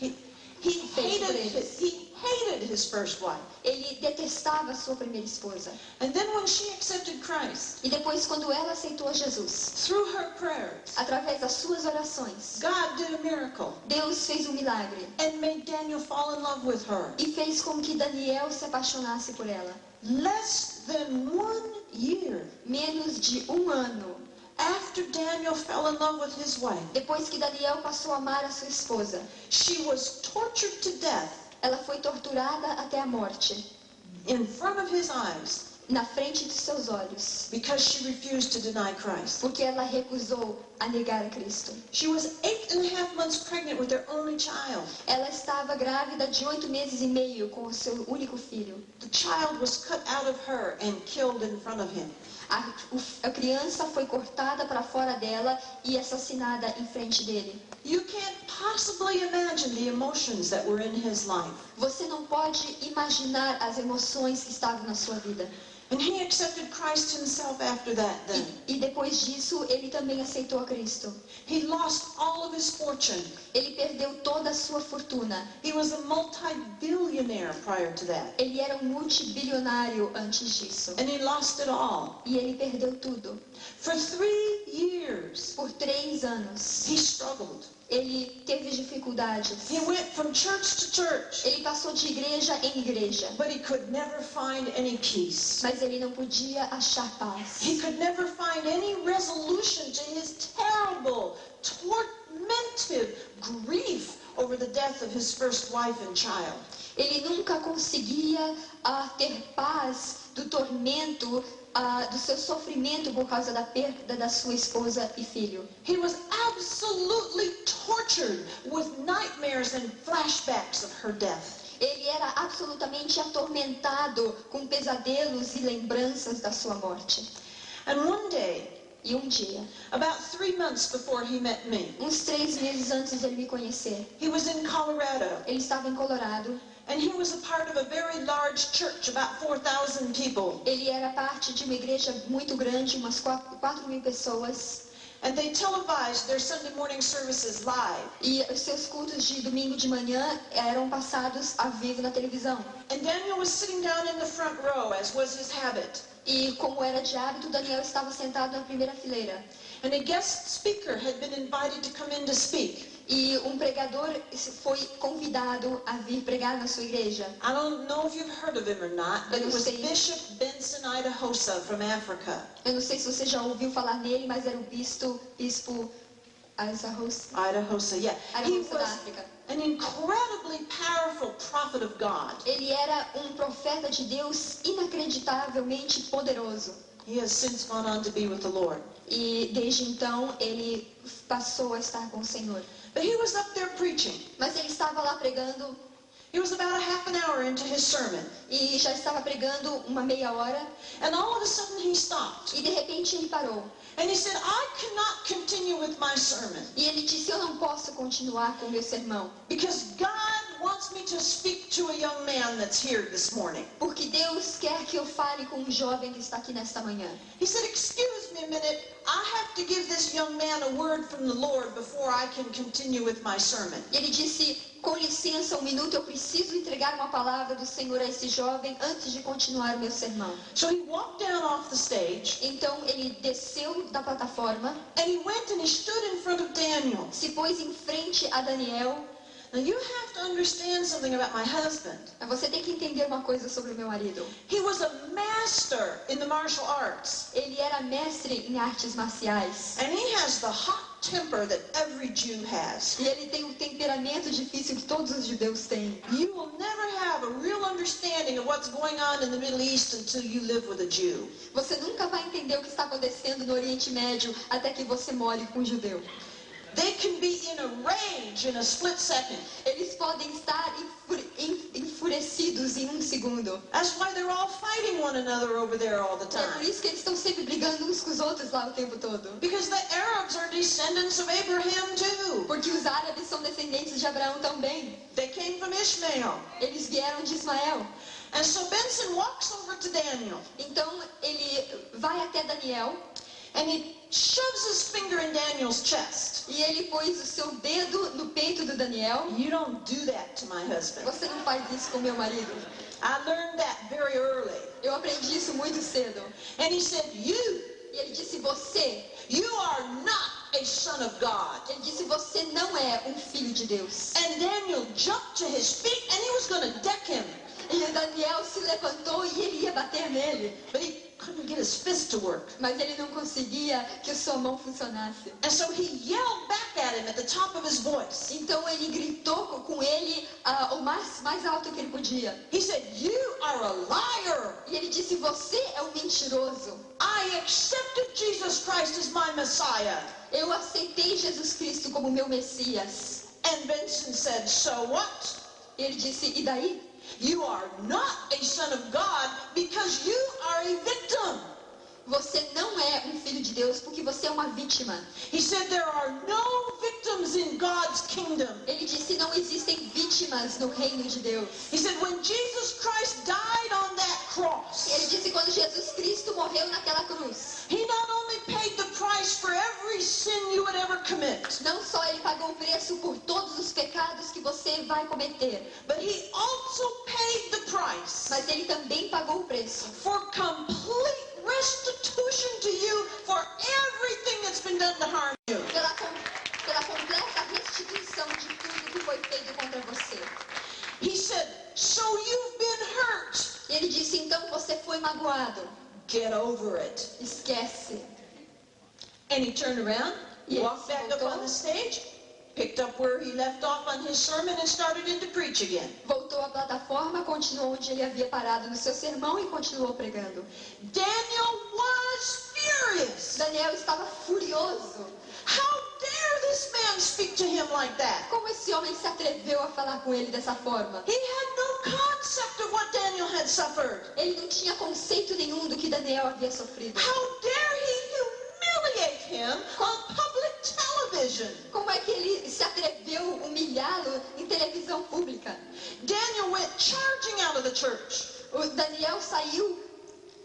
He hated his first wife. Ele detestava a sua primeira esposa. And then when she accepted Christ, E depois, quando ela aceitou Jesus, through her prayers, através das suas orações, God did a miracle Deus fez um milagre and made Daniel fall in love with her. e fez com que Daniel se apaixonasse por ela. Less than 1 year Menos de um ano after Daniel fell in love with his wife, depois que Daniel passou a amar a sua esposa, she was tortured to death ela foi torturada até a morte, in front of his eyes na frente dos seus olhos, because she refused to deny Christ. porque ela recusou a negar a Cristo. She was 8.5 months pregnant with their only child. Ela estava grávida de 8 meses e meio com o seu único filho. The child was cut out of her and killed in front of him. A criança foi cortada para fora dela e assassinada em frente dele. You can't possibly imagine the emotions that were in his life. Você não pode imaginar as emoções que estavam na sua vida. And he accepted Christ himself after that then. E depois disso, ele também aceitou a Cristo. He lost all of his fortune. Ele perdeu toda a sua fortuna. He was a multi-billionaire prior to that. Ele era um multibilionário antes disso. And he lost it all. E ele perdeu tudo. For 3 years, Por 3 anos, he struggled. ele teve dificuldades. He went from church to church, Ele passou de igreja em igreja. but he could never find any peace. Mas ele não podia achar paz. He could never find any resolution to his terrible, tormentive grief over the death of his first wife and child. Ele nunca conseguia ter paz do tormento, do seu sofrimento por causa da perda da sua esposa e filho. He was absolutely tortured with nightmares and flashbacks of her death. Ele era absolutamente atormentado com pesadelos e lembranças da sua morte. And one day, E um dia, about 3 months before he met me, uns 3 meses antes de ele me conhecer, he was in Colorado, ele estava em Colorado. and he was a part of a very large church, about 4,000 people. Ele era parte de uma igreja muito grande, umas 4.000 pessoas. And they televised their Sunday morning services live. E os seus cultos de domingo de manhã eram passados ao vivo na televisão. And Daniel was sitting down in the front row, as was his habit. E como era de hábito, Daniel estava sentado na primeira fileira. And a guest speaker had been invited to come in to speak. E um pregador foi convidado a vir pregar na sua igreja. I don't know if you've heard of him or not, but it was Eu não sei. Bishop Benson Idahosa from Africa. Eu não sei se você já ouviu falar nele, mas era o bispo Idahosa Idahosa, yeah. He da was África. an incredibly powerful prophet of God. Ele era um profeta de Deus inacreditavelmente poderoso. He has since gone on to be with the Lord. E desde então ele passou a estar com o Senhor. But he was up there preaching. Mas ele estava lá pregando He was about a half an hour into his sermon. e já estava pregando uma meia hora. And all of a sudden he stopped. E de repente ele parou. And he said, I cannot continue with my sermon E ele disse, eu não posso continuar com o meu sermão. because God wants me to speak to a young man that's here this morning. Porque Deus quer que eu fale com um jovem que está aqui nesta manhã. He said, excuse me a minute. I have to give this young man a word from the Lord before I can continue with my sermon. E ele disse, com licença, um minuto, eu preciso entregar uma palavra do Senhor a esse jovem antes de continuar o meu sermão. So he walked down off the stage Então ele desceu da plataforma, and he went and he stood in front of Daniel. se pôs em frente a Daniel. Now you have to understand something about my husband. Mas você tem que entender uma coisa sobre o meu marido. He was a master in the martial arts. Ele era mestre em artes marciais. And he has the hot temper that every Jew has. E ele tem um temperamento difícil que todos os judeus têm. You will never have a real understanding of what's going on in the Middle East until you live with a Jew. Você nunca vai entender o que está acontecendo no Oriente Médio até que você more com um judeu. They can be in a rage in a split second. Eles podem estar enfurecidos em um segundo. That's why they're all fighting one another over there all the É por time. isso que eles estão sempre brigando uns com os outros lá o tempo todo. Because the Arabs are descendants of Abraham too. Porque os árabes são descendentes de Abraão também. They came from Ishmael. Eles vieram de Ismael. And so Benson walks over to Daniel Então ele vai até Daniel and he shoves his finger in Daniel's chest. e ele pôs o seu dedo no peito do Daniel. You don't do that to my husband. Você não faz isso com meu marido. I learned that very early. Eu aprendi isso muito cedo. And he said, E ele disse, you are not a son of God. Ele disse, você não é um filho de Deus. And Daniel jumped to his feet and he was going to deck him. E Daniel se levantou e ele ia bater nele. But he couldn't get his fist to work. Mas ele não conseguia que a sua mão funcionasse. And so he yelled back at him at the top of his voice. Então ele gritou com ele o mais alto que ele podia. He said, "You are a liar. E ele disse, você é um mentiroso. I accepted Jesus Christ as my Messiah." Eu aceitei Jesus Cristo como meu Messias. And Benson said, "So what? E ele disse, e daí? You are not a son of God because you are a victim." Você não é um filho de Deus porque você é uma vítima. He said there are no victims in God's kingdom. Ele disse, não existem vítimas no reino de Deus. He said when Jesus Christ died on that cross, Ele disse, quando Jesus Cristo morreu naquela cruz, he not only paid the price for every sin you would ever commit, não só ele pagou o preço por todos os pecados que você vai cometer, but he also paid the price mas ele também pagou o preço for complete restitution to you for everything that's been done to harm you. pela completa restituição de tudo que foi feito contra você. He said, "So you've been hurt. E ele disse, então você foi magoado. Get over it." Esquece. And he turned around, Yes, walked back up on the stage, picked up where he left off on his sermon and started in to preach again. Voltou à plataforma, continuou onde ele havia parado no seu sermão e continuou pregando. Daniel was furious. Daniel estava furioso. How dare this man speak to him like that? Como esse homem se atreveu a falar com ele dessa forma? He had no concept of what Daniel had suffered. Ele não tinha conceito nenhum do que Daniel havia sofrido. How dare he humiliate him on public television? Como é que ele se atreveu a humilhá-lo em televisão pública? Daniel went charging out of the church. O Daniel saiu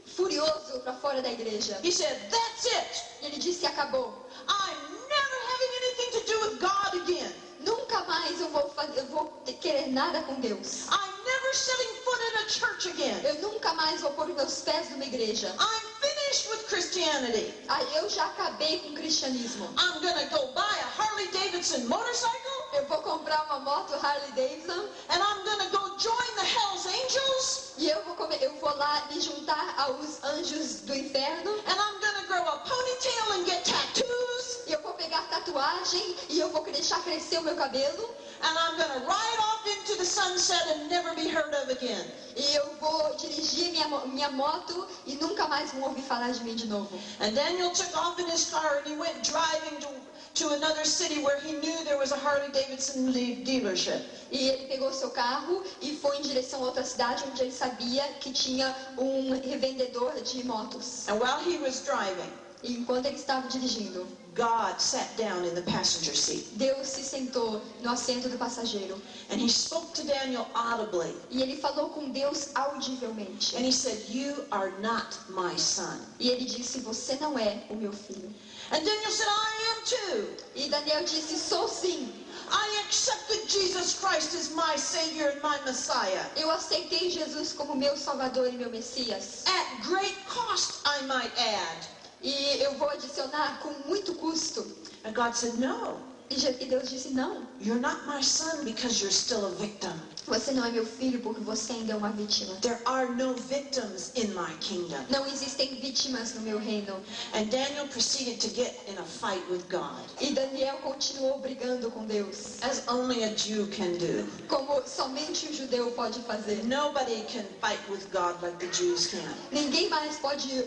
furioso para fora da igreja. He said, "That's it. E ele disse, acabou. I'm never having anything to do with God again. Nunca mais eu vou querer nada com Deus. I'm never setting foot in a church again. Eu nunca mais vou pôr meus pés numa igreja. I'm finished with Christianity. Eu já acabei com o cristianismo. I'm gonna go buy a Harley Davidson motorcycle, Eu vou comprar uma moto Harley Davidson and I'm gonna go join the Hell's Angels, e eu vou lá me juntar aos anjos do inferno. and I'm gonna grow a ponytail and get tattoos, E eu vou pegar tatuagem e eu vou deixar crescer o meu cabelo. and I'm gonna ride off into the sunset and never be heard of again." E eu vou dirigir minha moto e nunca mais vão ouvir falar de mim de novo. And Daniel took off in his car and he went driving to another city where he knew there was a Harley Davidson dealership. E ele pegou seu carro e foi em direção a outra cidade onde ele sabia que tinha um revendedor de motos. And while he was driving, E enquanto ele estava dirigindo, God sat down in the passenger seat, Deus se sentou no assento do passageiro. and he spoke to Daniel audibly, E ele falou com Deus audivelmente. and he said, "You are not my son." E ele disse, você não é o meu filho. And Daniel said, "I am too. E Daniel disse, sou sim. I accepted Jesus Christ as my Savior and my Messiah. Eu aceitei Jesus como meu Salvador e meu Messias. At great cost, I might add." E eu vou adicionar com muito custo. And God said, "No, E Deus disse, não. you're not my son because you're still a victim. Você não é meu filho porque você ainda é uma vítima. There are no victims in my kingdom." Não existem vítimas no meu reino. And Daniel proceeded to get in a fight with God, E Daniel continuou brigando com Deus, as only a Jew can do. como somente um judeu pode fazer. Nobody can fight with God like the Jews can. Ninguém mais pode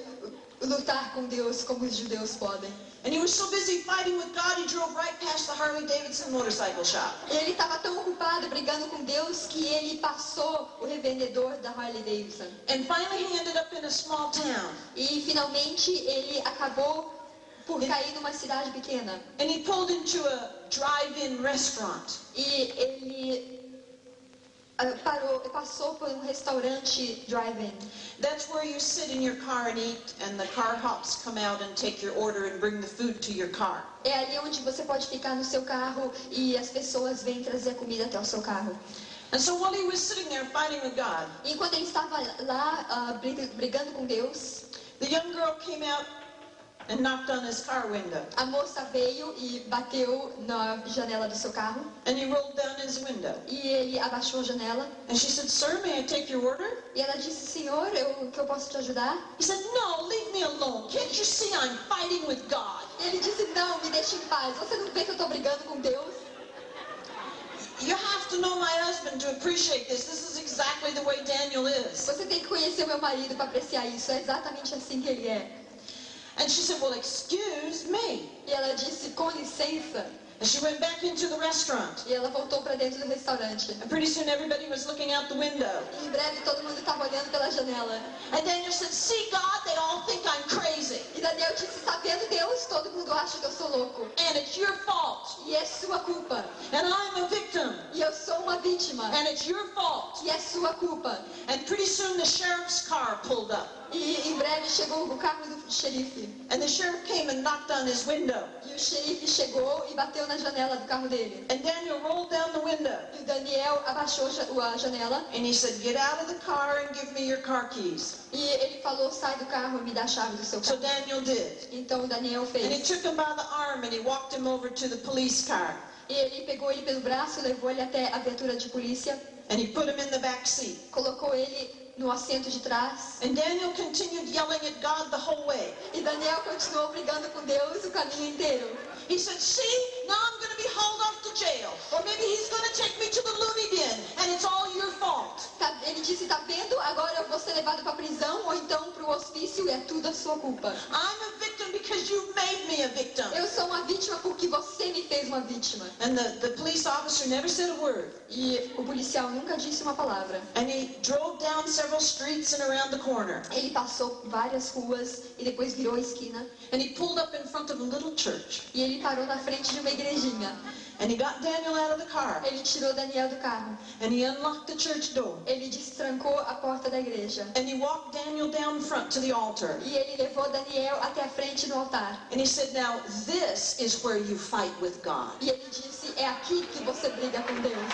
lutar com Deus como os judeus podem. And he was so busy fighting with God, he drove right past the Harley Davidson motorcycle shop. Ele estava tão ocupado brigando com Deus que ele passou o revendedor da Harley Davidson. And finally he ended up in a small town. E finalmente ele acabou por cair numa cidade pequena. And he pulled into a drive-in restaurant. E ele passou por um restaurante drive-in. That's where you sit in your car and eat, and the car hops come out and take your order and bring the food to your car. É ali onde você pode ficar no seu carro e as pessoas vêm trazer a comida até o seu carro. And so while he was sitting there fighting with God, E enquanto ele estava lá brigando com Deus, the young girl came out and knocked on his car window. a moça veio e bateu na janela do seu carro. And he rolled down his window. E ele abaixou a janela. And she said, "Sir, may I take your order?" E ela disse, Senhor, que eu posso te ajudar? He said, "No, leave me alone. Can't you see I'm fighting with God?" E Ele disse, não, me deixe em paz. Você não vê que eu estou brigando com Deus? You have to know my husband to appreciate this. This is exactly the way Daniel is. Você tem que conhecer o meu marido para apreciar isso. É exatamente assim que ele é. And she said, well, excuse me. E ela disse, com licença. And she went back into the restaurant. E ela voltou para dentro do restaurante. And pretty soon everybody was looking out the window. E em breve todo mundo estava olhando pela janela. And Daniel said, see, God, they all think I'm crazy. E Daniel disse, está vendo Deus? Todo mundo acha que eu sou louco. And it's your fault. E é sua culpa. And I'm a victim. E eu sou uma vítima. And it's your fault. E é sua culpa. And pretty soon the sheriff's car pulled up. E em breve chegou o carro do xerife. And the sheriff came and knocked on his window. E o xerife chegou e bateu na janela do carro dele. And Daniel rolled down the window. E o Daniel abaixou a janela. And he said, get out of the car and give me your car keys. E ele falou, sai do carro e me dá a chave do seu So carro. Daniel did. Então o Daniel And he fez. took him by the arm and he walked him over to the police car. E ele pegou ele pelo braço, levou ele até a viatura de polícia, And he put him in the back seat. colocou ele no assento de trás. And Daniel continued yelling at God the whole way. E Daniel continuou brigando com Deus o caminho inteiro. He said, see, now I'm going to be hauled off to jail. Or maybe he's going to take me to the loony bin. And it's all your fault. Ele disse, tá vendo? Agora eu vou ser levado para prisão ou então para o hospício e é tudo a sua culpa. I'm a victim because you made me a victim. Eu sou uma vítima porque você me fez uma vítima. And the police officer never said a word. E o policial nunca disse uma palavra. And he drove down several streets and around the corner. Ele passou várias ruas e depois virou a esquina. And he pulled up in front of a little church. E ele parou na frente de uma igrejinha. And he got Daniel out of the car. Ele tirou Daniel do carro. And he unlocked the church door. Ele destrancou a porta da igreja. And he walked Daniel down front to the altar. E ele levou Daniel até a frente do altar. And he said, now this is where you fight with God. E ele disse, é aqui que você briga com Deus.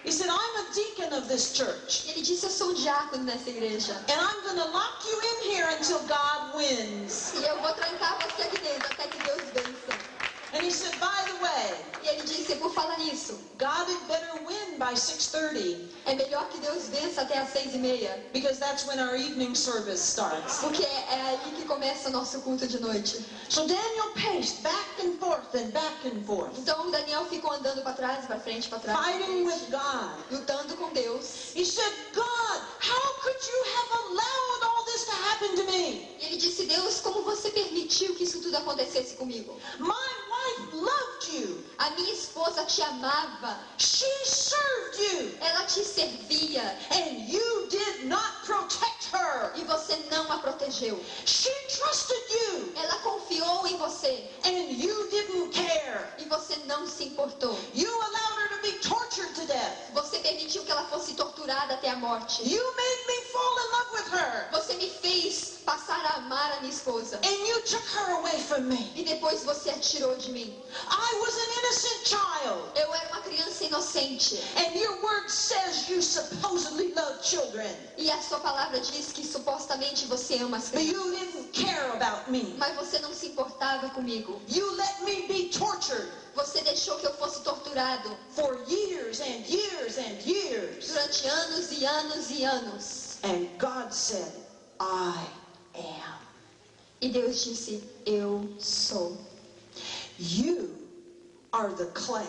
He said, I'm a deacon of this church. E ele disse, eu sou um diácono nessa igreja. And I'm going to lock you in here until God wins. E eu vou trancar você aqui dentro até que Deus vença. And he said, by the way, E ele disse, por falar nisso, God had better win by 6:30 é melhor que Deus vença até às 6:30. because that's when our evening service starts. Porque é ali que começa o nosso culto de noite. So Daniel paced back and forth and back and forth, Então o Daniel ficou andando para trás, para frente, para trás, fighting with God. lutando com Deus. He said, God, how could you have allowed all this to happen to me? E ele disse, Deus, como você permitiu que isso tudo acontecesse comigo? My wife loved you. A minha esposa te amava, She served you. ela te servia And you did not protect her. e você não a protegeu. She trusted you. Ela confiou em você And you didn't care. e você não se importou. You allowed her to be tortured to death. Você permitiu que ela fosse torturada até a morte. You made me fall in love with her. Você me fez passar a amar a minha esposa. And you took her away from me. E depois você a tirou de mim. I was an innocent child. Eu era uma criança inocente. And your word says you supposedly love children. E a sua palavra diz que supostamente você ama as But crianças. you didn't care about me. Mas você não se importava comigo. You let me be tortured Você deixou que eu fosse torturado for years and years and years. durante anos e anos e anos. And God said, I am. E Deus disse, eu sou. You are the clay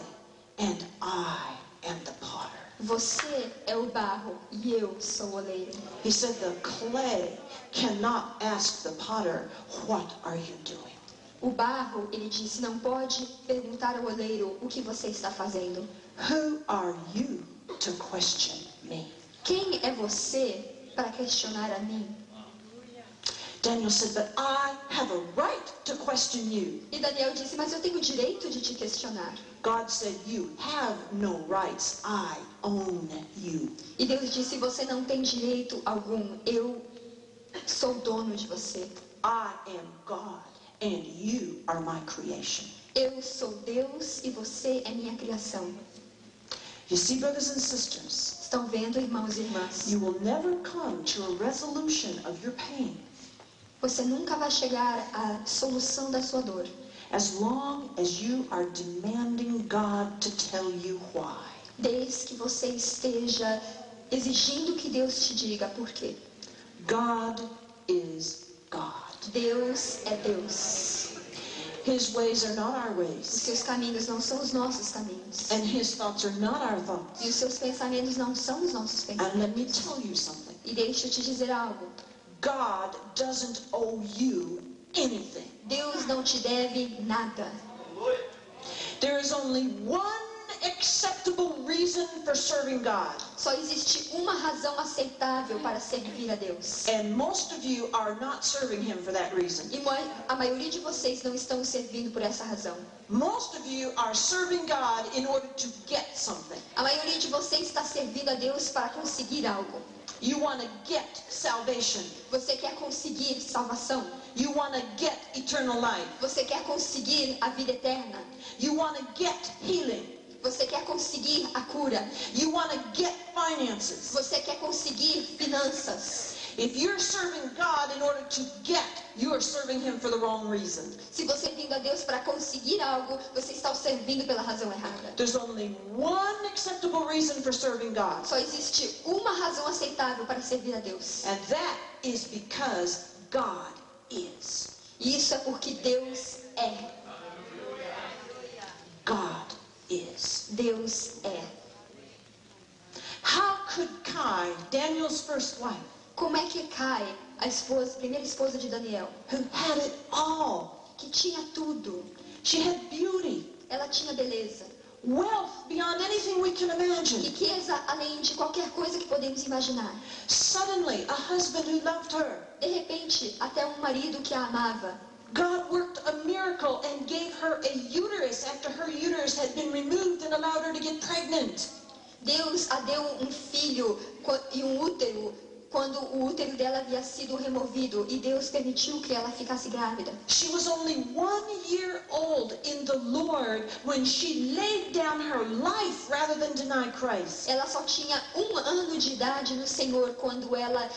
and I am the potter. Você é o barro e eu sou o oleiro. He said the clay cannot ask the potter, what are you doing? O barro, ele disse, não pode perguntar ao oleiro o que você está fazendo. Who are you to question me? Quem é você para questionar a mim? Daniel said, but I have a right to question you. E Daniel disse, mas eu tenho o direito de te questionar. God said, you have no rights. I own you. E Deus disse, você não tem direito algum. Eu sou dono de você. I am God and you are my creation. Eu sou Deus e você é minha criação. You see, brothers and sisters, Estão vendo, irmãos e irmãs? you will never come to a resolution of your pain Você nunca vai chegar à solução da sua dor as long as you are demanding God to tell you why. Desde que você esteja exigindo que Deus te diga por quê. God is God. Deus é Deus. His ways are not our Os ways. seus caminhos não são os nossos caminhos. And his thoughts are not our thoughts. E os seus pensamentos não são os nossos And let me pensamentos. tell you something. E deixa eu te dizer algo. God doesn't owe you anything. Deus não te deve nada. There is only one acceptable reason for serving God. Só existe uma razão aceitável para servir a Deus. And most of you are not serving him for that reason. E a maioria de vocês não estão servindo por essa razão. Most of you are serving God in order to get something. A maioria de vocês está servindo a Deus para conseguir algo. You want to get salvation. Você quer conseguir salvação. You want to get eternal life. Você quer conseguir a vida eterna. You want to get healing. Você quer conseguir a cura. You want to get finances. Você quer conseguir finanças. If you're serving God in order to get, you are serving him for the wrong reason. Se você vindo a Deus para conseguir algo, você está o servindo pela razão errada. There's only one acceptable reason for serving God. Só existe uma razão aceitável para servir a Deus. And that is because God is. E isso é porque Deus é. God is. Deus é. How could Kai, Daniel's first wife, Como é que Cai, primeira esposa de Daniel, who had it all, que tinha tudo, she had beauty, ela tinha beleza, wealth beyond anything we can imagine, riqueza além de qualquer coisa que podemos imaginar. suddenly a husband who loved her, De repente, até um marido que a amava. God worked a miracle and gave her a uterus after her uterus had been removed and allowed her to get pregnant. Deus a deu um filho e um útero quando o útero dela havia sido removido e Deus permitiu que ela ficasse grávida. She was only 1 year old in the Lord when she laid down her life rather than deny Christ. Ela só tinha 1 ano de idade no Senhor quando ela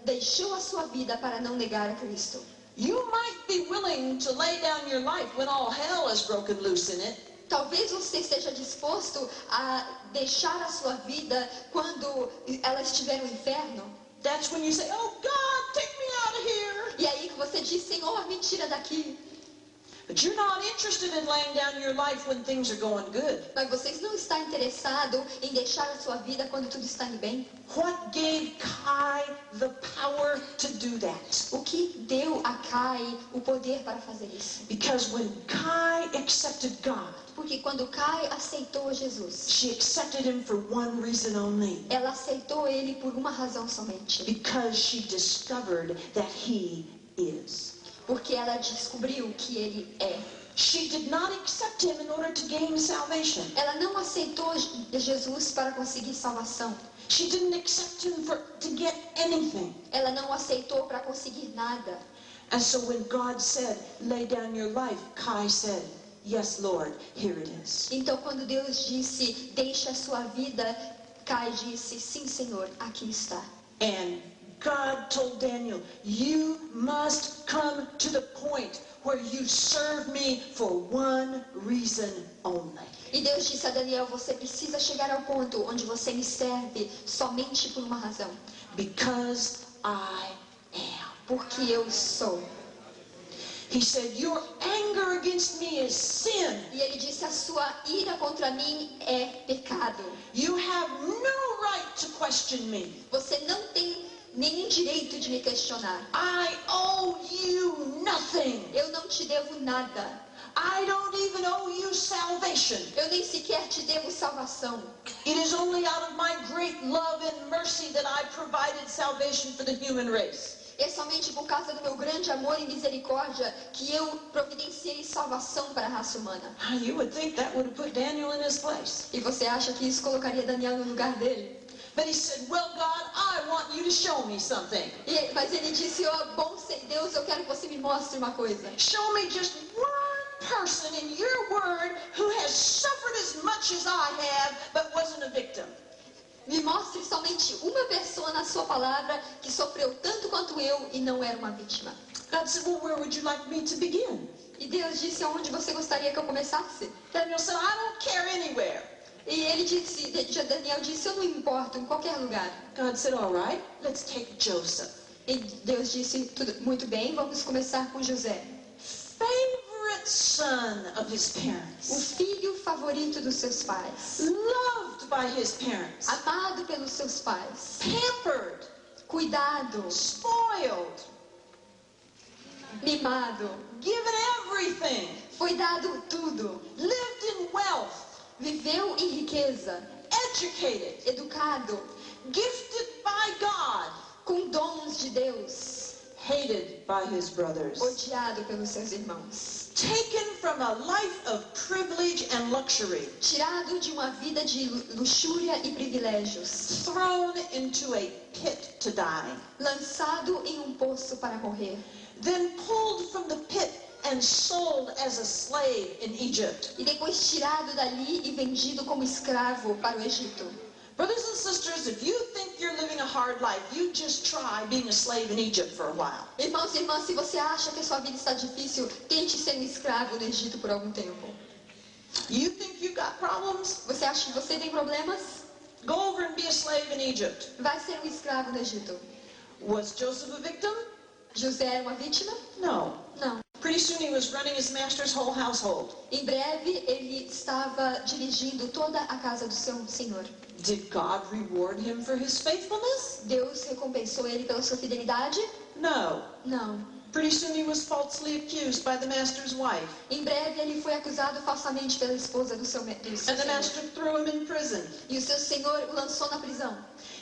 deixou a sua vida para não negar a Cristo. You might be willing to lay down your life when all hell is broken loose in it. Talvez você esteja disposto a deixar a sua vida quando ela estiver no inferno. That's when you say, oh God, take me out of here. E aí que você diz, Senhor, me tira daqui. But you're not interested in laying down your life when things are going good. Mas vocês não estão interessados em deixar a sua vida quando tudo está indo bem? What gave Kai the power to do that? O que deu a Cai o poder para fazer isso? Because when Kai accepted God, Porque quando Cai aceitou Jesus, she accepted him for one reason only. ela aceitou ele por uma razão somente. Because she discovered that he is. Porque ela descobriu que ele é. She did not accept him in order to gain salvation. Ela não aceitou Jesus para conseguir salvação. She didn't accept him to get anything. Ela não aceitou para conseguir nada. And so when God said, lay down your life, Kai said, yes, Lord, here it is. Então quando Deus disse, deixa a sua vida, Cai disse, sim, Senhor, aqui está. And God told Daniel, you must come to the point where you serve me for one reason only. E Deus disse a Daniel, você precisa chegar ao ponto onde você me serve somente por uma razão. Because I am. Porque eu sou. He said, your anger against me is sin. E ele disse, a sua ira contra mim é pecado. You have no right to question me. Você não tem nenhum direito de me questionar. I owe you nothing. Eu não te devo nada. I don't even owe you salvation. Eu nem sequer te devo salvação. It is only out of my great love and mercy that I provided salvation for the human race. É somente por causa do meu grande amor e misericórdia que eu providenciei salvação para a raça humana. You would think that would have put Daniel in his place. E você acha que isso colocaria Daniel no lugar dele? But he said, well, God, I want you to show me something. Mas ele disse, oh, bom Deus, eu quero que você me mostre uma coisa. Show me just one person in your word who has suffered as much as I have, but wasn't a victim. Me mostre somente uma pessoa na sua palavra que sofreu tanto quanto eu e não era uma vítima. God said, well, where would you like me to begin? E Deus disse, aonde você gostaria que eu começasse? Daniel said, I don't care anywhere. E ele disse, Daniel disse, eu não me importo em qualquer lugar. God said, all right, let's take Joseph. E Deus disse, tudo muito bem, vamos começar com José. Favorite son of his O parents. filho favorito dos seus pais. Loved by his parents. Amado pelos seus pais. Pampered. Cuidado. Spoiled. Mimado. Given everything. Foi dado tudo. Lived in wealth. Viveu em riqueza. Educated. Educado. Gifted by God. Com dons de Deus. Hated by his brothers. Odiado pelos seus irmãos. Taken from a life of privilege and luxury. Tirado de uma vida de luxúria e privilégios. Thrown into a pit to die. Lançado em um poço para morrer. Then pulled from the pit and sold as a slave in Egypt. E depois tirado dali e vendido como escravo para o Egito. Brothers and sisters, if you think you're living a hard life, you just try being a slave in Egypt for a while. Irmãos e irmãs, se você acha que a sua vida está difícil, tente ser um escravo no Egito por algum tempo. You think you've got problems? Você acha que você tem problemas? Go over and be a slave in Egypt. Vai ser um escravo no Egito. Was Joseph a victim? José era uma vítima? No. Não. Pretty soon he was running his master's whole household. Em breve, ele estava dirigindo toda a casa do seu senhor. Did God reward him for his faithfulness? Deus recompensou ele pela sua fidelidade? No. Não. Pretty soon he was falsely accused by the master's wife. Em breve, ele foi acusado falsamente pela esposa do seu And the senhor. master threw him in prison. E o seu senhor o lançou na prisão.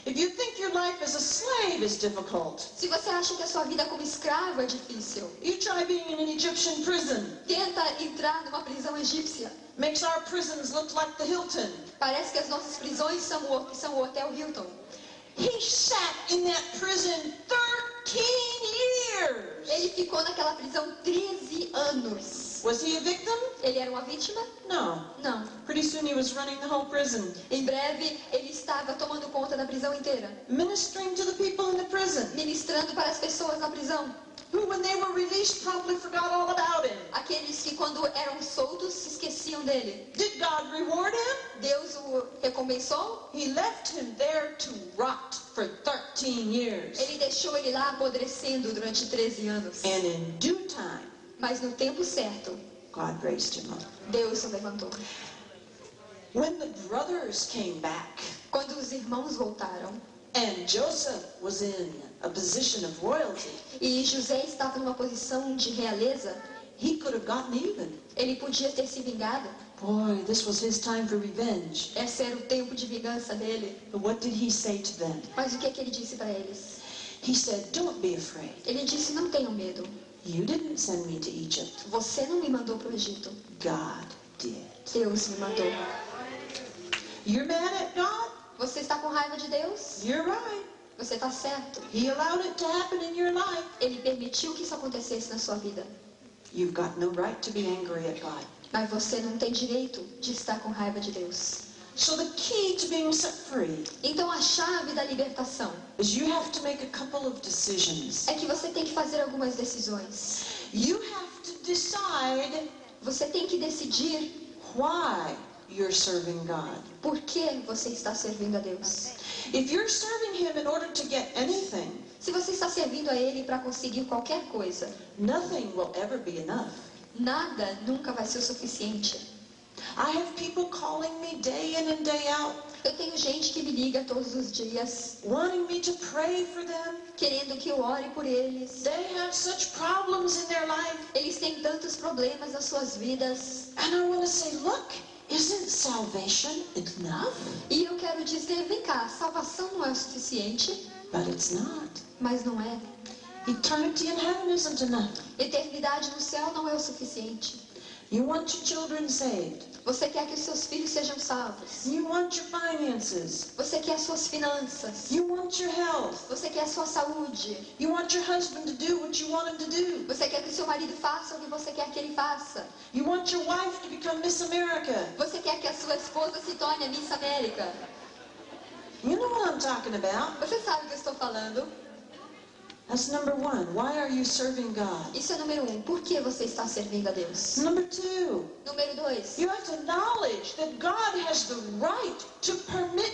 If you think your life as a slave is difficult, Se você acha que a sua vida como escravo é difícil, you try being in an Egyptian prison. tenta entrar numa prisão egípcia. Makes our prisons look like the Hilton. Parece que as nossas prisões são o Hotel Hilton. He sat in that prison 13 years. Ele ficou naquela prisão 13 anos. Was he a victim? Ele era uma vítima? No. Não. Pretty soon he was running the whole prison, Em breve, ele estava tomando conta da prisão inteira, ministering to the people in the prison, ministrando para as pessoas na prisão. who when they were released promptly forgot all about him. Aqueles que quando eram soltos se esqueciam dele. Did God reward him? Deus o recompensou? He left him there to rot for 13 years. Ele deixou ele lá apodrecendo durante 13 anos. And in due time, Mas no tempo certo, God raised him up. Deus o levantou. When the brothers came back, Quando os irmãos voltaram, and Joseph was in a position of royalty, e José estava numa posição de realeza, he could have gotten even. ele podia ter se vingado. Boy, this was his time for revenge. Esse era o tempo de vingança dele. But what did he say to them? Mas o que ele disse para eles? He said, don't be afraid. Ele disse, não tenham medo. You didn't send me to Egypt. Você não me mandou para o Egito. God did. Deus me mandou. You're mad at God? Você está com raiva de Deus? You're right. Você está certo. He allowed it to happen in your life. Ele permitiu que isso acontecesse na sua vida. You've got no right to be angry at God. Mas você não tem direito de estar com raiva de Deus. So the key to being set free Então a chave da libertação is you have to make a couple of decisions. é que você tem que fazer algumas decisões. You have to decide Você tem que decidir why you're serving God. por que você está servindo a Deus. If you're serving Him in order to get anything, Se você está servindo a Ele para conseguir qualquer coisa, nothing will ever be enough. nada nunca vai ser o suficiente. I have people calling me day in and day out, Eu tenho gente que me liga todos os dias, wanting me to pray for them. querendo que eu ore por eles. They have such problems in their life. Eles têm tantos problemas nas suas vidas. And I want to say, look, isn't salvation enough? E eu quero dizer, vem cá, salvação não é o suficiente, But it's not. mas não é. Eternity in heaven isn't enough. Eternidade no céu não é o suficiente. You want your children saved. Você quer que os seus filhos sejam salvos. You want your finances. Você quer as suas finanças. You want your health. Você quer a sua saúde. You want your husband to do what you want him to do. Você quer que o seu marido faça o que você quer que ele faça. You want your wife to become Miss America. Você quer que a sua esposa se torne a Miss América. You know what I'm talking about. Você sabe o que eu estou falando. That's number one. Why are you serving God? Isso é número 1. Por que você está servindo a Deus? Number two, Número 2. you have to acknowledge that God has the right to permit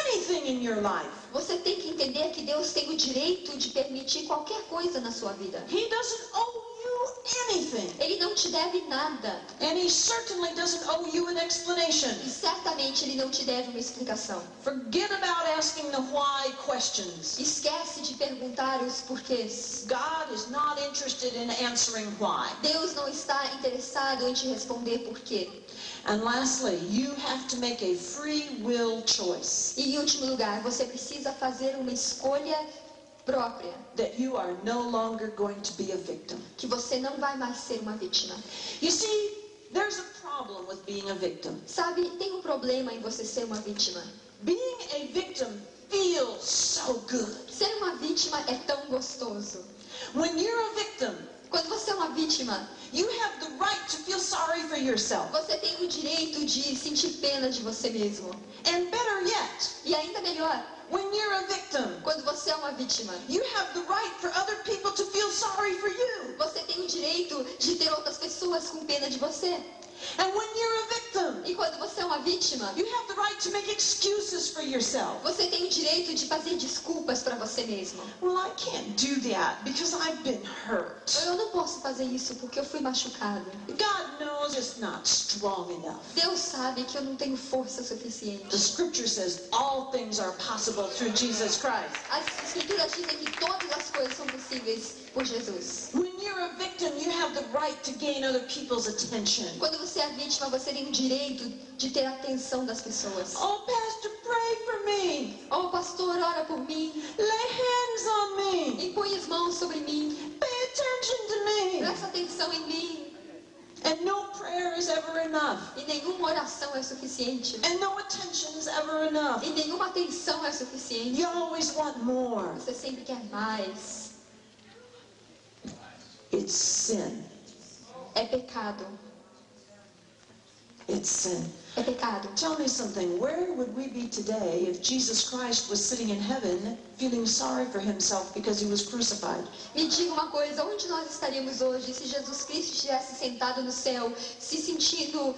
anything in your life. Você tem que entender que Deus tem o direito de permitir qualquer coisa na sua vida. He doesn't owe you anything. Ele não te deve nada. And he certainly doesn't owe you an explanation. E certamente Ele não te deve uma explicação. Forget about asking the why questions. Esquece de perguntar os porquês. God is not interested in answering why. Deus não está interessado em te responder porquê. And lastly, you have to make a free will choice E em último lugar, você precisa fazer uma escolha própria. that you are no longer going to be a victim. Que você não vai mais ser uma vítima. You see, there's a problem with being a victim. Sabe, tem um problema em você ser uma vítima. Being a victim feels so good. Ser uma vítima é tão gostoso. When you're a victim, Quando você é uma vítima, you have the right to feel sorry for yourself. você tem o direito de sentir pena de você mesmo. And better yet, E ainda melhor, when you're a victim, quando você é uma vítima, you have the right for other people to feel sorry for you. você tem o direito de ter outras pessoas com pena de você. And when you're a victim, E quando você é uma vítima, you have the right to make excuses for yourself. você tem o direito de fazer desculpas para você mesmo. Well, I can't do that because I've been hurt. Eu não posso fazer isso porque eu fui machucado. God knows it's not strong enough. Deus sabe que eu não tenho força suficiente. The scripture says all things are possible through Jesus Christ. As escrituras dizem que todas as coisas são possíveis por Jesus. When you're a victim, you have the right to gain other people's attention. Quando você é vítima, você tem o direito de ter a atenção das pessoas. Oh, Pastor, pray for me. Oh, pastor, ora por mim. Lay hands on me. E põe as mãos sobre mim. Pay attention to me. Presta atenção em mim. And no prayer is ever enough. E nenhuma oração é suficiente. And no attention is ever enough. E nenhuma atenção é suficiente. You always want more. Você sempre quer mais. It's sin. É pecado. It's sin. É pecado. Tell me something. Where would we be today if Jesus Christ was sitting in heaven feeling sorry for himself because he was crucified? Me diga uma coisa, onde nós estaríamos hoje se Jesus Cristo estivesse sentado no céu, se sentindo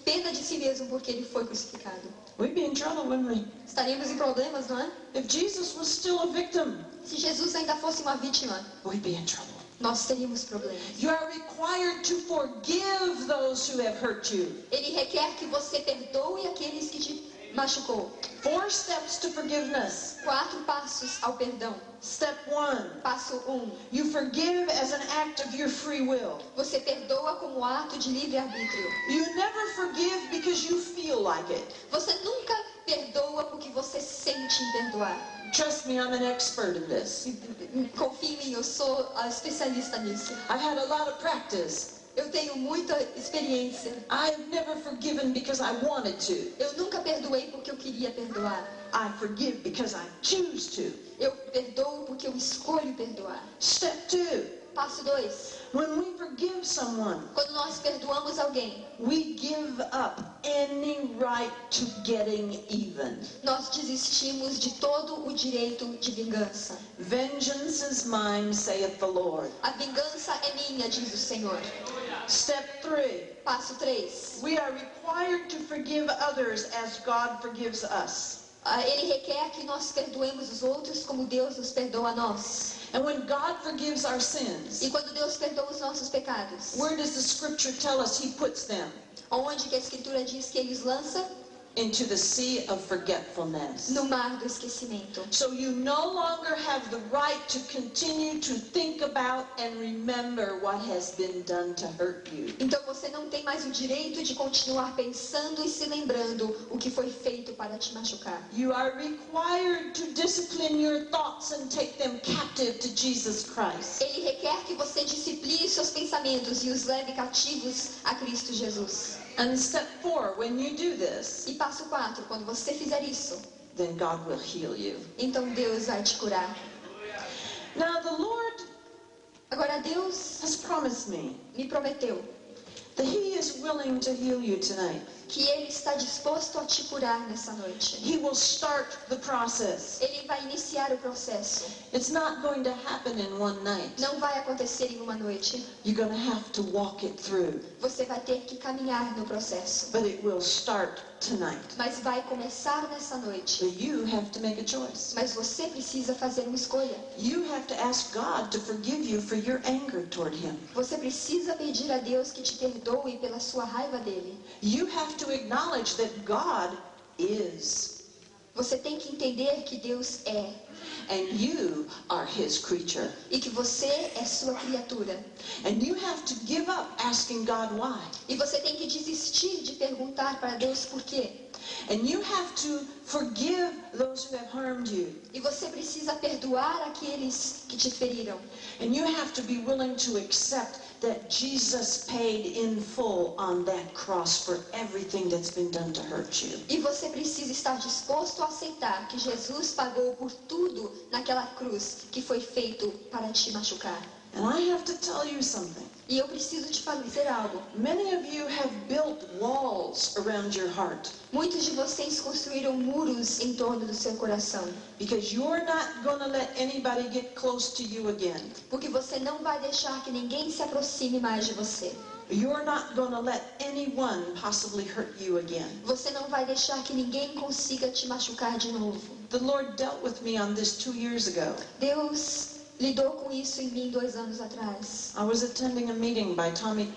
pena de si mesmo porque ele foi crucificado? We'd be in trouble, wouldn't we? Estaríamos em problemas, não é? If Jesus was still a victim, Se Jesus ainda fosse uma vítima, we'd be in trouble. nós teríamos problemas. You are required to forgive those who have hurt you. Ele requer que você perdoe aqueles que te machucou. 4 steps to forgiveness. 4 passos ao perdão. Step 1. Passo 1. You forgive as an act of your free will. Você perdoa como ato de livre-arbítrio. You never forgive because you feel like it. Você nunca perdoa porque você sente em perdoar. Trust me, I'm an expert in this. Confie em mim, eu sou a especialista nisso. I've had a lot of practice. Eu tenho muita experiência. I've never forgiven because I wanted to. Eu nunca perdoei porque eu queria perdoar. I forgive because I choose to. Eu perdoo porque eu escolho perdoar. Step 2. Passo 2. When we forgive someone, Quando nós perdoamos alguém, we give up any right to getting even. nós desistimos de todo o direito de vingança. Vengeance is mine, saith the Lord. A vingança é minha, diz o Senhor. Step 3. Passo 3. We are required to forgive others as God forgives us. Ele requer que nós perdoemos os outros como Deus nos perdoa a nós. And when God forgives our sins, E quando Deus perdoa os nossos pecados, where does the scripture tell us he puts them? onde que a Escritura diz que Ele os lança? Into the sea of forgetfulness. No mar do esquecimento. So you no longer have the right to continue to think about and remember what has been done to hurt you. Então você não tem mais o direito de continuar pensando e se lembrando o que foi feito para te machucar. You are required to discipline your thoughts and take them captive to Jesus Christ. Ele requer que você discipline seus pensamentos e os leve cativos a Cristo Jesus. And step 4, when you do this, E passo 4, quando você fizer isso, then God will heal you. então Deus vai te curar. Now the Lord Agora Deus has promised me me prometeu that he is willing to heal you tonight. que Ele está disposto a te curar nessa noite. He will start the process. Ele vai iniciar o processo. It's not going to happen in one night. Não vai acontecer em uma noite. You're going to have to walk it through. Você vai ter que caminhar no processo. But it will start tonight. Mas vai começar nessa noite. But you have to make a choice. Mas você precisa fazer uma escolha. You have to ask God to forgive you for your anger toward Him. Você precisa pedir a Deus que te perdoe pela sua raiva dele. You have to acknowledge that God is. Você tem que entender que Deus é. And you are His creature. E que você é sua criatura. And you have to give up asking God why. E você tem que desistir de perguntar para Deus por quê. And you have to forgive those who have harmed you. E você precisa perdoar aqueles que te feriram. And you have to be willing to accept that Jesus paid in full on that cross for everything that's been done to hurt you. E você precisa estar disposto a aceitar que Jesus pagou por tudo naquela cruz que foi feito para te machucar. And I have to tell you something. E eu preciso te dizer algo. Many of you have built walls around your heart. Muitos de vocês construíram muros em torno do seu coração. Because you're not going to let anybody get close to you again. Porque você não vai deixar que ninguém se aproxime mais de você. You're not going to let anyone possibly hurt you again. Você não vai deixar que ninguém consiga te machucar de novo. The Lord dealt with me on this 2 years ago. Deus lidou com isso em mim 2 anos atrás. I was attending a meeting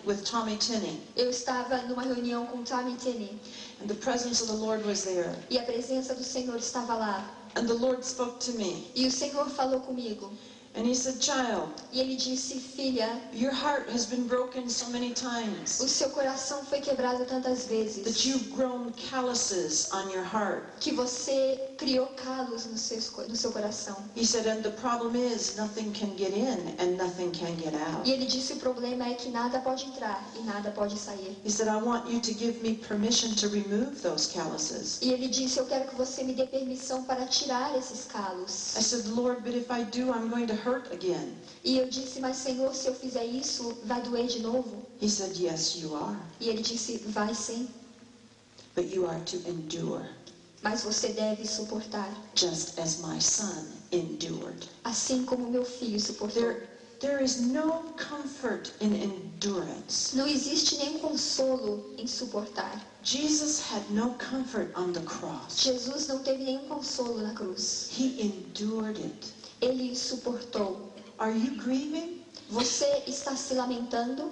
with Tommy Tinney. Eu estava numa reunião com Tommy Tinney. And the presence of the Lord was there. E a presença do Senhor estava lá. And the Lord spoke to me. E o Senhor falou comigo. And He said, "Child, E Ele disse, filha, your heart has been broken so many times o seu coração foi quebrado tantas that vezes you've grown calluses on your heart." que você criou calos no seu coração. He said, "And the problem is nothing can get in and nothing can get out." E Ele disse, o problema é que nada pode entrar e nada pode sair. He said, "I want you to give me permission to remove those calluses." E Ele disse, eu quero que você me dê permissão para tirar esses calos. I said, "Lord, but if I do, I'm going to hurt again." E eu disse, mas Senhor, se eu fizer isso, vai doer de novo? He said, "Yes, you are. E Ele disse, vai sim, But you are to endure, mas você deve suportar, just as my son endured." assim como meu filho suportou. There is no comfort in endurance. Não existe nenhum consolo em suportar. Jesus had no comfort on the cross. Jesus não teve nenhum consolo na cruz. He endured it. Ele suportou. Are you grieving? Você está se lamentando?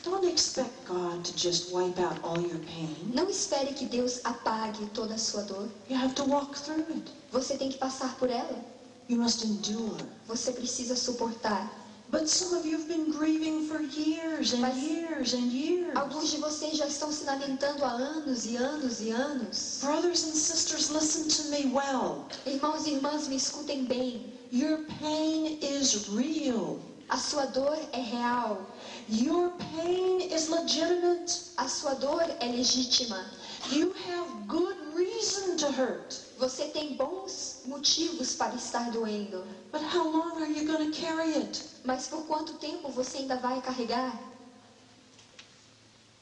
Don't expect God to just wipe out all your pain. Não espere que Deus apague toda a sua dor. You have to walk through it. Você tem que passar por ela. You must endure. Você precisa suportar. But some of you have been grieving for years and Mas years and years. alguns de vocês já estão se lamentando há anos e anos e anos. Brothers and sisters, listen to me well. Irmãos e irmãs, me escutem bem. Your pain is real. A sua dor é real. Your pain is legitimate. A sua dor é legítima. You have good reason to hurt. Você tem bons motivos para estar doendo. But how long are you going to carry it? Mas por quanto tempo você ainda vai carregar?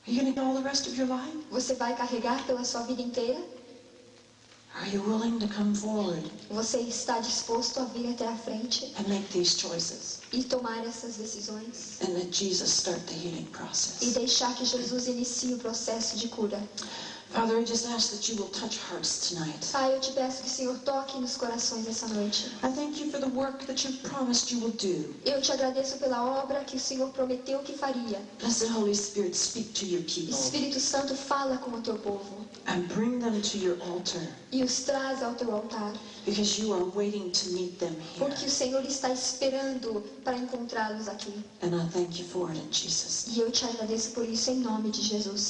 Are you going to go all the rest of your life? Você vai carregar pela sua vida inteira? Are you willing to come forward Você está disposto a vir até a frente and make these choices e tomar essas decisões? and let Jesus start the healing E process? deixar que Jesus inicie o processo de cura? Father, I just ask that you will touch hearts tonight. Pai, eu te peço que o Senhor toque nos corações essa noite. I thank you for the work that you promised you will do. Eu te agradeço pela obra que o Senhor prometeu que faria. Blessed Holy Spirit, speak to your people Espírito Santo, fala com o teu povo and bring them to your altar e os traz ao teu altar. because you are waiting to meet them here. Porque o Senhor está esperando para encontrá-los aqui. And I thank you for it in Jesus' name. E eu te agradeço por isso em nome de Jesus.